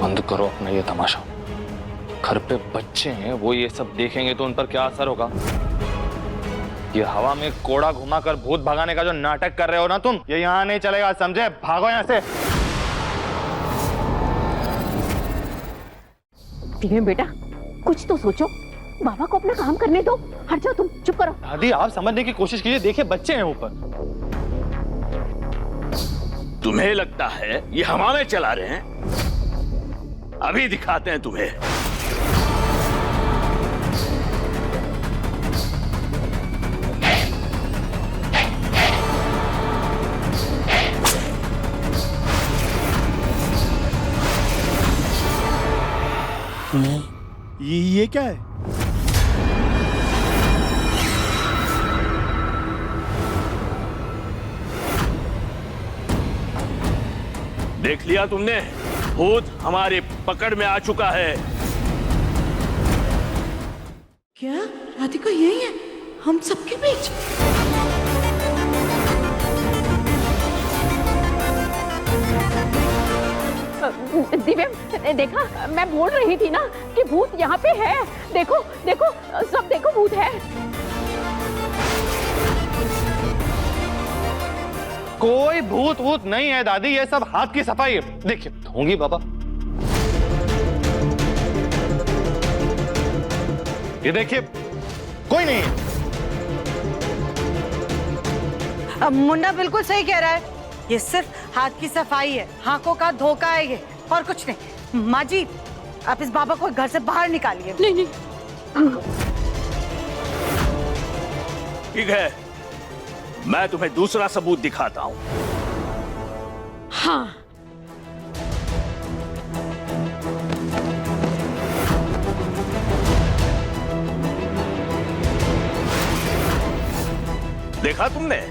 बंद करो अपना ये तमाशा। घर पे बच्चे हैं, वो ये सब देखेंगे तो उन पर क्या असर होगा। ये हवा में कोड़ा घुमाकर भूत भगाने का जो नाटक कर रहे हो ना तुम, ये यहाँ नहीं चलेगा, समझे? भागो यहाँ से। दिव्यम बेटा, कुछ तो सोचो। बाबा को अपना काम करने दो। हट जाओ तुम, चुप करो। दादी आप समझने की कोशिश कीजिए, देखिए बच्चे हैं ऊपर। तुम्हें लगता है ये हवा में चला रहे हैं? अभी दिखाते हैं तुम्हें। ये क्या है? देख लिया तुमने? भूत हमारे पकड़ में आ चुका है। क्या राधिका यही है हम सबके बीच? दिव्यम देखा, मैं बोल रही थी ना कि भूत यहाँ पे है। देखो देखो, सब देखो, भूत है। कोई भूत वूत नहीं है दादी, ये सब हाथ की सफाई है। देखिए होंगी बाबा, ये देखिए कोई नहीं है। मुन्ना बिल्कुल सही कह रहा है, ये सिर्फ हाथ की सफाई है, आंखों का धोखा है ये, और कुछ नहीं। माँ जी आप इस बाबा को घर से बाहर निकालिए। नहीं नहीं, ठीक है, मैं तुम्हें दूसरा सबूत दिखाता हूं। हाँ, देखा तुमने?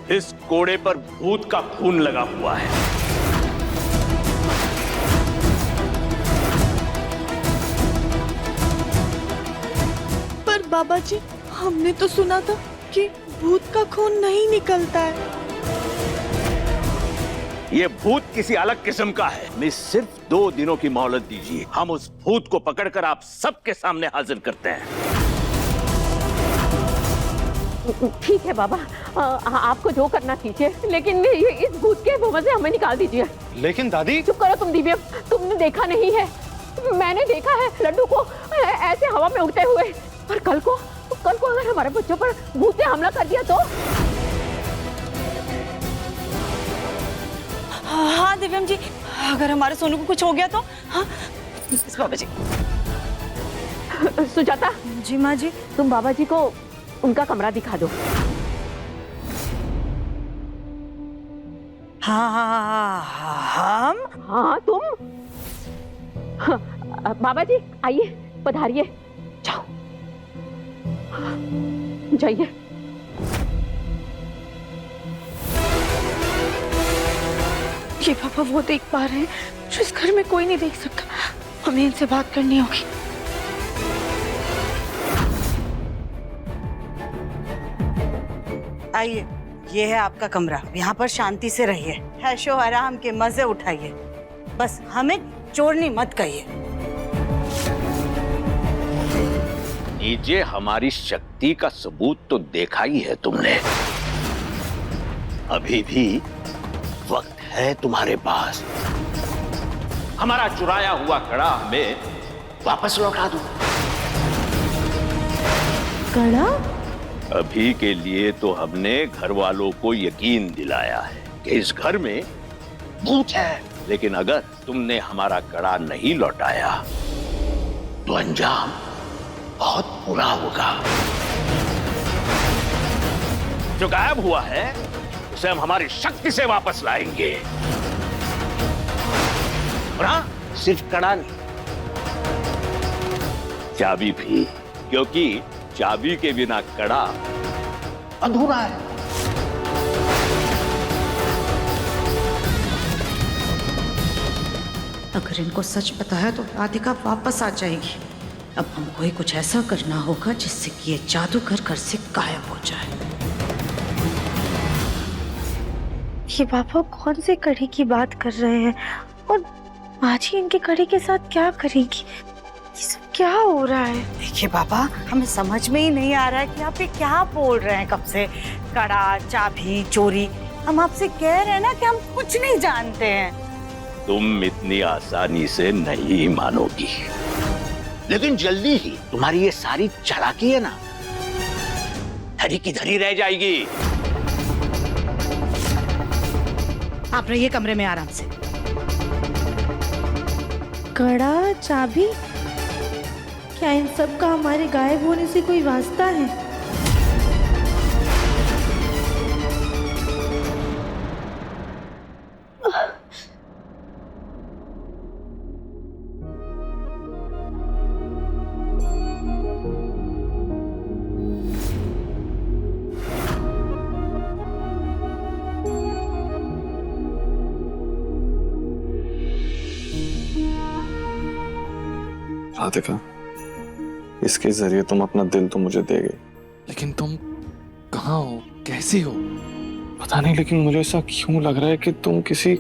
इस कोड़े पर भूत का खून लगा हुआ है। पर बाबा जी हमने तो सुना था कि भूत का खून नहीं निकलता है। ये भूत किसी अलग किस्म का है। हमें सिर्फ 2 दिनों की मोहलत दीजिए, हम उस भूत को पकड़कर आप सबके सामने हाजिर करते हैं। ठीक है बाबा, आपको जो करना कीजिए, लेकिन इस भूत के मुंह से हमें निकाल दीजिए। लेकिन दादी। चुप करो तुम दिव्यम, तुमने देखा नहीं है? मैंने देखा है लड्डू को ऐसे हवा में उड़ते हुए, और कल को कल को अगर हमारे बच्चों पर भूत ने हमला कर दिया तो? हाँ दिव्यम जी, अगर हमारे सोनू को कुछ हो गया तो? हाँ बाबा जी। सुजाता जी माँ जी। तुम बाबा जी को उनका कमरा दिखा दो। हम? हाँ तुम। हाँ, बाबा जी आइए, पधारिए, जाओ जाइए। ये पापा वो देख पा रहे हैं जो इस घर में कोई नहीं देख सकता। हमें इनसे बात करनी होगी। आइए, ये है आपका कमरा। यहाँ पर शांति से रहिए, ऐशो आराम के मजे उठाइए। बस हमें चोरनी मत कहिए। नीचे हमारी शक्ति का सबूत तो देखा ही है तुमने। अभी भी वक्त है तुम्हारे पास। हमारा चुराया हुआ कड़ा हमें वापस लौटा दो। कड़ा? अभी के लिए तो हमने घर वालों को यकीन दिलाया है कि इस घर में भूत है, लेकिन अगर तुमने हमारा कड़ा नहीं लौटाया तो अंजाम बहुत बुरा होगा। जो गायब हुआ है उसे हम हमारी शक्ति से वापस लाएंगे। और हाँ, सिर्फ कड़ा नहीं, चाबी भी, क्योंकि चाबी के बिना कड़ा अधूरा है। अगर इनको सच पता है तो राधिका वापस आ जाएगी। अब हमको ही कुछ ऐसा करना होगा जिससे कि ये जादूगर घर से गायब हो जाए। ये पापा कौन से कड़ी की बात कर रहे हैं और माँ जी इनके कड़ी के साथ क्या करेगी? ये सब क्या हो रहा है? देखिए पापा, हमें समझ में ही नहीं आ रहा है कि आप ये क्या बोल रहे हैं कब से। कड़ा, चाबी, चोरी। हम आपसे कह रहे हैं ना कि हम कुछ नहीं जानते हैं। तुम इतनी आसानी से नहीं मानोगी, लेकिन जल्दी ही तुम्हारी ये सारी चालाकी है ना, धरी की धरी रह जाएगी। आप रहिए कमरे में आराम से। कड़ा, चाबी, क्या इन सब का हमारे गायब होने से कोई वास्ता है? राधिका, इसके जरिए तुम अपना दिल तो मुझे दे गई, लेकिन तुम कहाँ हो, कैसी हो पता नहीं, लेकिन मुझे ऐसा क्यों लग रहा है कि तुम किसी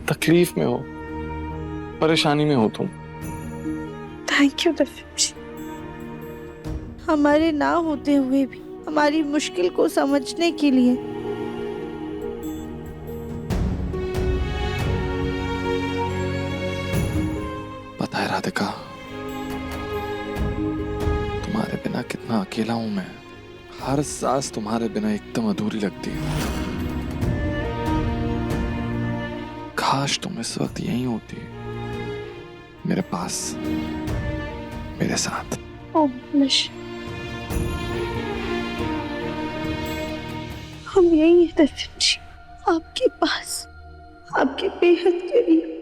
तकलीफ में हो, परेशानी में हो तुम। थैंक यू दिव्यम जी, हमारे ना होते हुए भी हमारी मुश्किल को समझने के लिए। पता है राधिका, तुम्हारे बिना कितना अकेला हूं मैं। हर सांस तुम्हारे बिना एकदम अधूरी लगती है। काश तुम इस वक्त यहीं होती, मेरे पास, मेरे साथ। हम यही हैं दिव्यम जी, आपके पास, आपके बेहद करीब।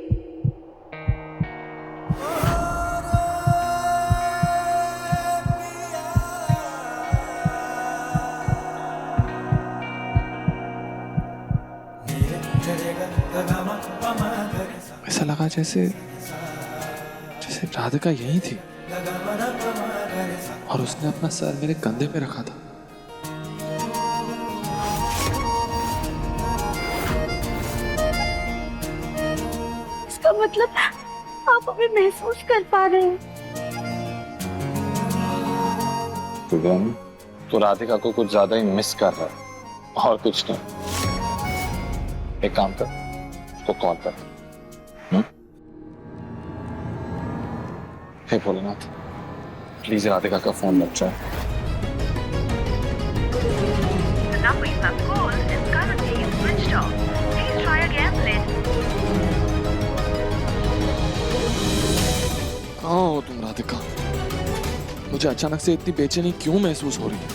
ऐसा लगा जैसे राधिका यही थी और उसने अपना सर मेरे कंधे पे रखा था। इसका मतलब आप हमें महसूस कर पा रहे हैं। तो राधिका को कुछ ज्यादा ही मिस कर रहा है और कुछ नहीं। एक काम कर, उसको कॉल कर। हे भोलेनाथ, प्लीज राधिका का फोन मत जाए। कहाँ हो तुम राधिका? मुझे अचानक से इतनी बेचैनी क्यों महसूस हो रही है?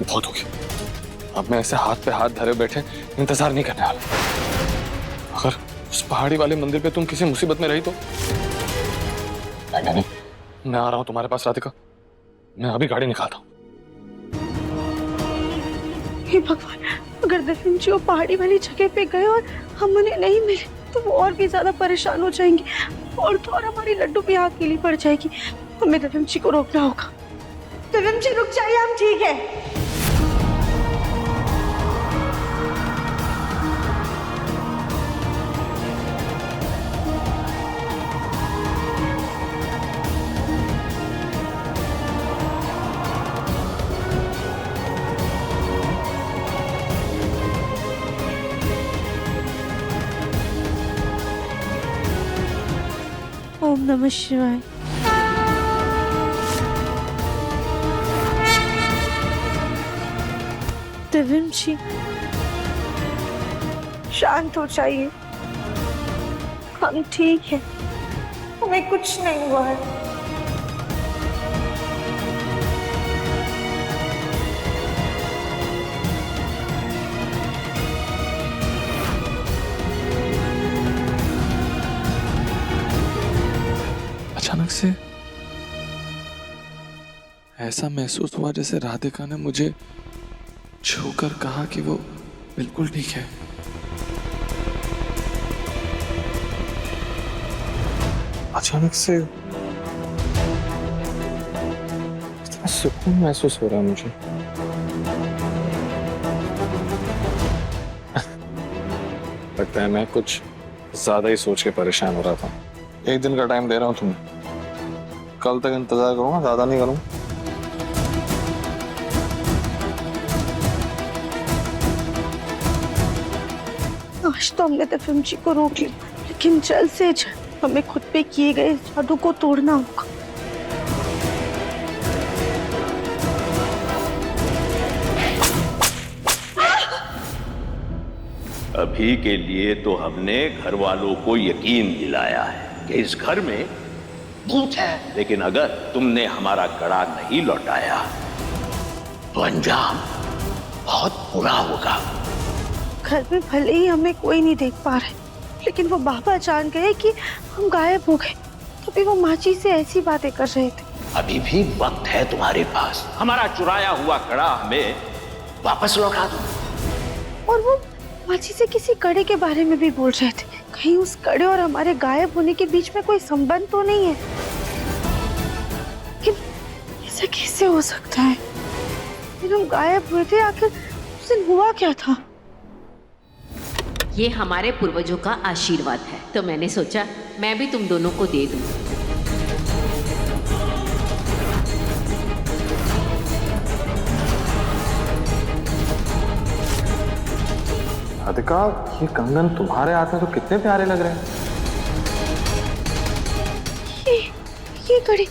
बहुत हो गया, अब मैं ऐसे हाथ पे हाथ धरे बैठे इंतजार नहीं करने वाला। अगर उस पहाड़ी वाले मंदिर पे तुम किसी मुसीबत में रही तो? नहीं, मैं आ रहा हूं तुम्हारे पास राधिका, मैं अभी गाड़ी निकालता हूँ। हे भगवान, अगर दफिन जी वो पहाड़ी वाली जगह पे गए और हम उन्हें नहीं मिले तो वो और भी ज्यादा परेशान हो जाएंगे और तो और हमारी लड्डू भी अकेली पड़ जाएगी। हमें दफिन जी को रोकना होगा। दफिन जी रुक जाइए, हम ठीक है। ओम नमः शिवाय। दिव्यम जी शांत हो जाइए, हम ठीक हैं, हमें कुछ नहीं हुआ है। अचानक से ऐसा महसूस हुआ जैसे राधिका ने मुझे छूकर कहा कि वो बिल्कुल ठीक है। अचानक से इतना सुकून महसूस हो रहा है मुझे। लगता है मैं कुछ ज्यादा ही सोच के परेशान हो रहा था। एक दिन का टाइम दे रहा हूं तुम्हें, कल तक इंतजार करूंगा, ज्यादा नहीं करूंगा। आज तो हमने दफिन जी को रोक लिया, लेकिन जल्द से जल्द हमें खुद पे किए गए जादू को तोड़ना होगा। अभी के लिए तो हमने घर वालों को यकीन दिलाया है कि इस घर में भूत है, लेकिन अगर तुमने हमारा कड़ा नहीं लौटाया तो अंजाम बहुत बुरा होगा। घर में भले ही हमें कोई नहीं देख पा रहे, लेकिन वो बाबा जान गए कि हम गायब हो गए, तभी वो माची से ऐसी बातें कर रहे थे। अभी भी वक्त है तुम्हारे पास, हमारा चुराया हुआ कड़ा हमें वापस लौटा दो। और वो माची से किसी कड़े के बारे में भी बोल रहे थे, कहीं उस कड़े और हमारे गायब होने के बीच में कोई संबंध तो नहीं है। लेकिन ऐसा कैसे हो सकता है? फिर हम गायब हुए थे, आखिर उस दिन हुआ क्या था? ये हमारे पूर्वजों का आशीर्वाद है, तो मैंने सोचा मैं भी तुम दोनों को दे दूं। राधिका, ये कंगन तुम्हारे हाथ में तो कितने प्यारे लग रहे हैं। ये कड़ी,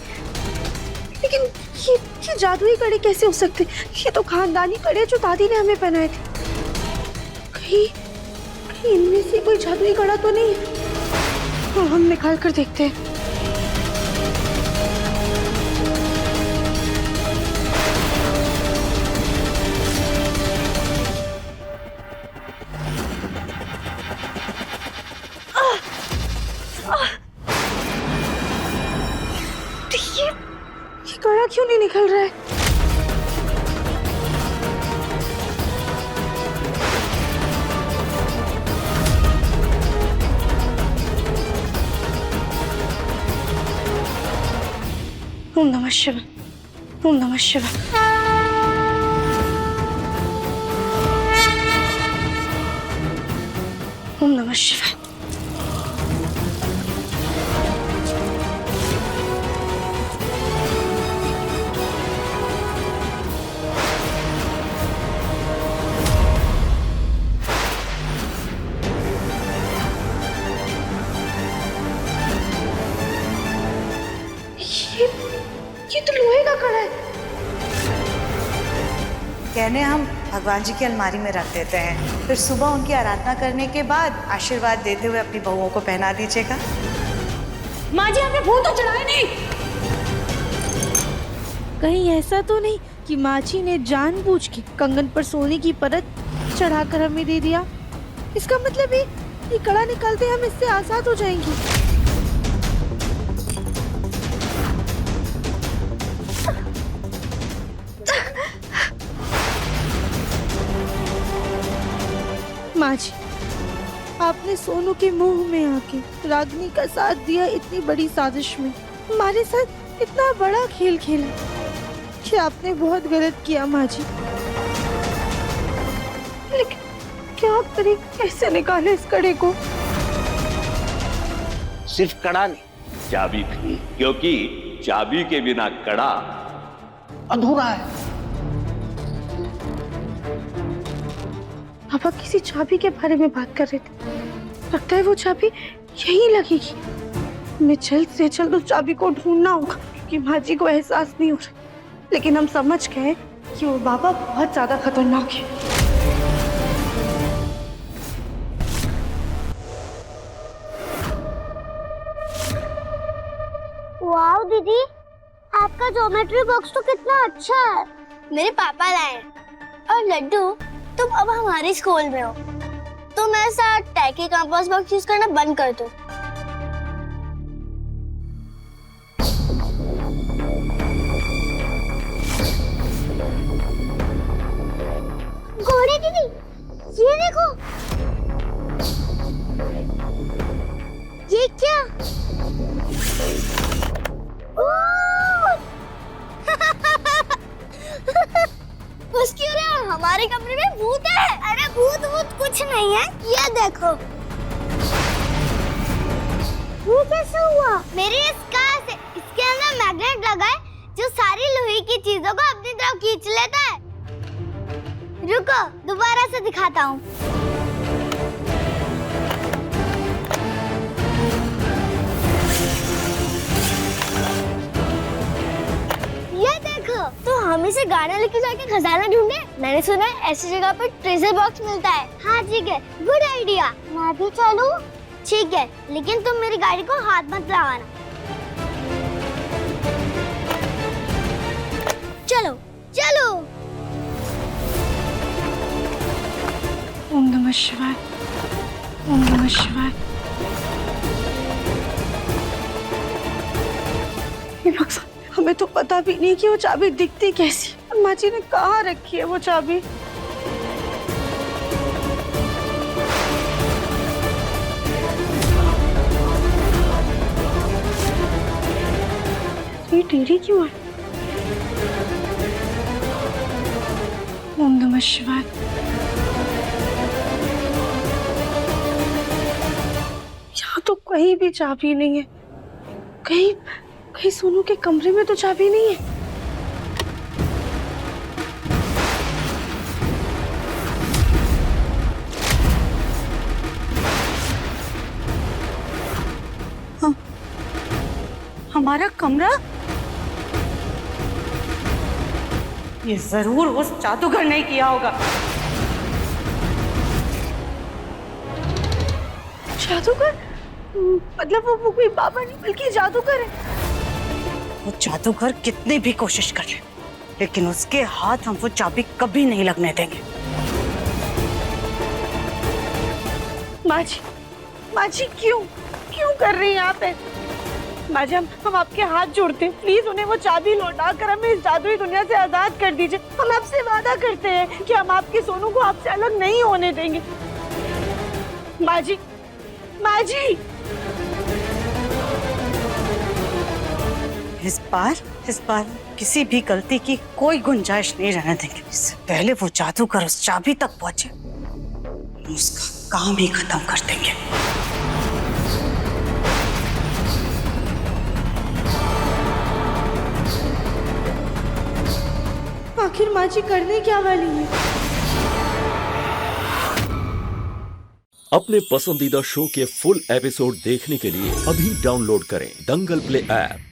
लेकिन ये जादुई कड़ी कैसे हो सकते? ये तो खानदानी कड़े जो दादी ने हमें पहनाए थे। कहीं इनमें से कोई जादुई कड़ा तो नहीं है? हाँ, हम निकाल कर देखते हैं। ये कड़ा क्यों नहीं निकल रहा है? ओम नमः शिवाय, ओम नमः शिवाय। ओम नमः शिवाय। ये गहने हम भगवान जी की अलमारी में रख देते हैं, फिर सुबह उनकी आराधना करने के बाद आशीर्वाद देते हुए अपनी बहुओं को पहना दीजिएगा। माँ जी आपने फूल तो चढ़ाए नहीं। कहीं ऐसा तो नहीं कि माँ जी ने जानबूझ के कंगन पर सोने की परत चढ़ाकर हमें दे दिया? इसका मतलब ये कड़ा निकालते हम इससे आजाद हो जाएंगे। माँ जी, आपने सोनू के मुंह में आके रागिनी का साथ दिया इतनी बड़ी साजिश में, हमारे साथ इतना बड़ा खेल खेला कि आपने बहुत गलत किया माँ जी। लेकिन क्या करें, कैसे निकाले इस कड़े को? सिर्फ कड़ा नहीं, चाबी भी, क्योंकि चाबी के बिना कड़ा अधूरा है। पापा किसी चाबी के बारे में बात कर रहे थे, लगता है वो चाबी यहीं लगेगी। हमें जल्द से जल्द उस चाबी को ढूंढना होगा क्योंकि माँ जी को एहसास नहीं हो रहा, लेकिन हम समझ गए कि वो बाबा बहुत ज्यादा खतरनाक है। वाओ दीदी, आपका ज्योमेट्री बॉक्स तो कितना अच्छा है। मेरे पापा लाए। और लड्डू, तुम अब हमारे स्कूल में हो, तुम ऐसा टैकी कंपास बॉक्स यूज करना बंद कर दो। घोड़े दीदी, ये देखो, ये क्या? उसकी वजह हमारे कमरे में भूत है। अरे भूत भूत कुछ नहीं है, ये देखो। वो कैसे हुआ? मेरे इस कार से, इसके अंदर मैग्नेट लगा है जो सारी लोहे की चीजों को अपनी तरफ खींच लेता है। रुको, दोबारा से दिखाता हूँ। तो हम इसे गाना लेके जाके खजाना ढूंढे। मैंने सुना है ऐसी जगह पर ट्रेजर बॉक्स मिलता है। हाँ ठीक है, गुड आइडिया। मैं भी चलूं? ठीक है, लेकिन तुम मेरी गाड़ी को हाथ मत लगाना। चलो चलो। ओम नमः शिवाय, ओम नमः शिवाय। हमें तो पता भी नहीं कि वो चाबी दिखती कैसी। माँ जी ने कहाँ रखी है वो चाबी? ये टेढ़ी क्यों है? ओम नमः शिवाय। यहाँ तो कहीं भी चाबी नहीं है। कहीं सोनू के कमरे में तो चाबी नहीं है। हाँ, हमारा कमरा? ये जरूर उस जादूगर ने किया होगा। जादूगर? मतलब वो कोई बाबा नहीं बल्कि जादूगर है। वो जादूगर कितनी भी कोशिश कर ले, लेकिन उसके हाथ हम वो चाबी कभी नहीं लगने देंगे। माँ जी क्यों कर रही हैं आप? माँ जी, हम आपके हाथ जोड़ते हैं, प्लीज उन्हें वो चाबी लौटा कर हमें इस जादुई दुनिया से आजाद कर दीजिए। हम आपसे वादा करते हैं कि हम आपके सोनू को आपसे अलग नहीं होने देंगे। माँ जी, इस बार किसी भी गलती की कोई गुंजाइश नहीं रहने देंगे। इससे पहले वो जादूगर उस चाबी तक पहुंचे, उसका काम ही खत्म कर देंगे। आखिर माँ जी करने क्या वाली है? अपने पसंदीदा शो के फुल एपिसोड देखने के लिए अभी डाउनलोड करें दंगल प्ले ऐप।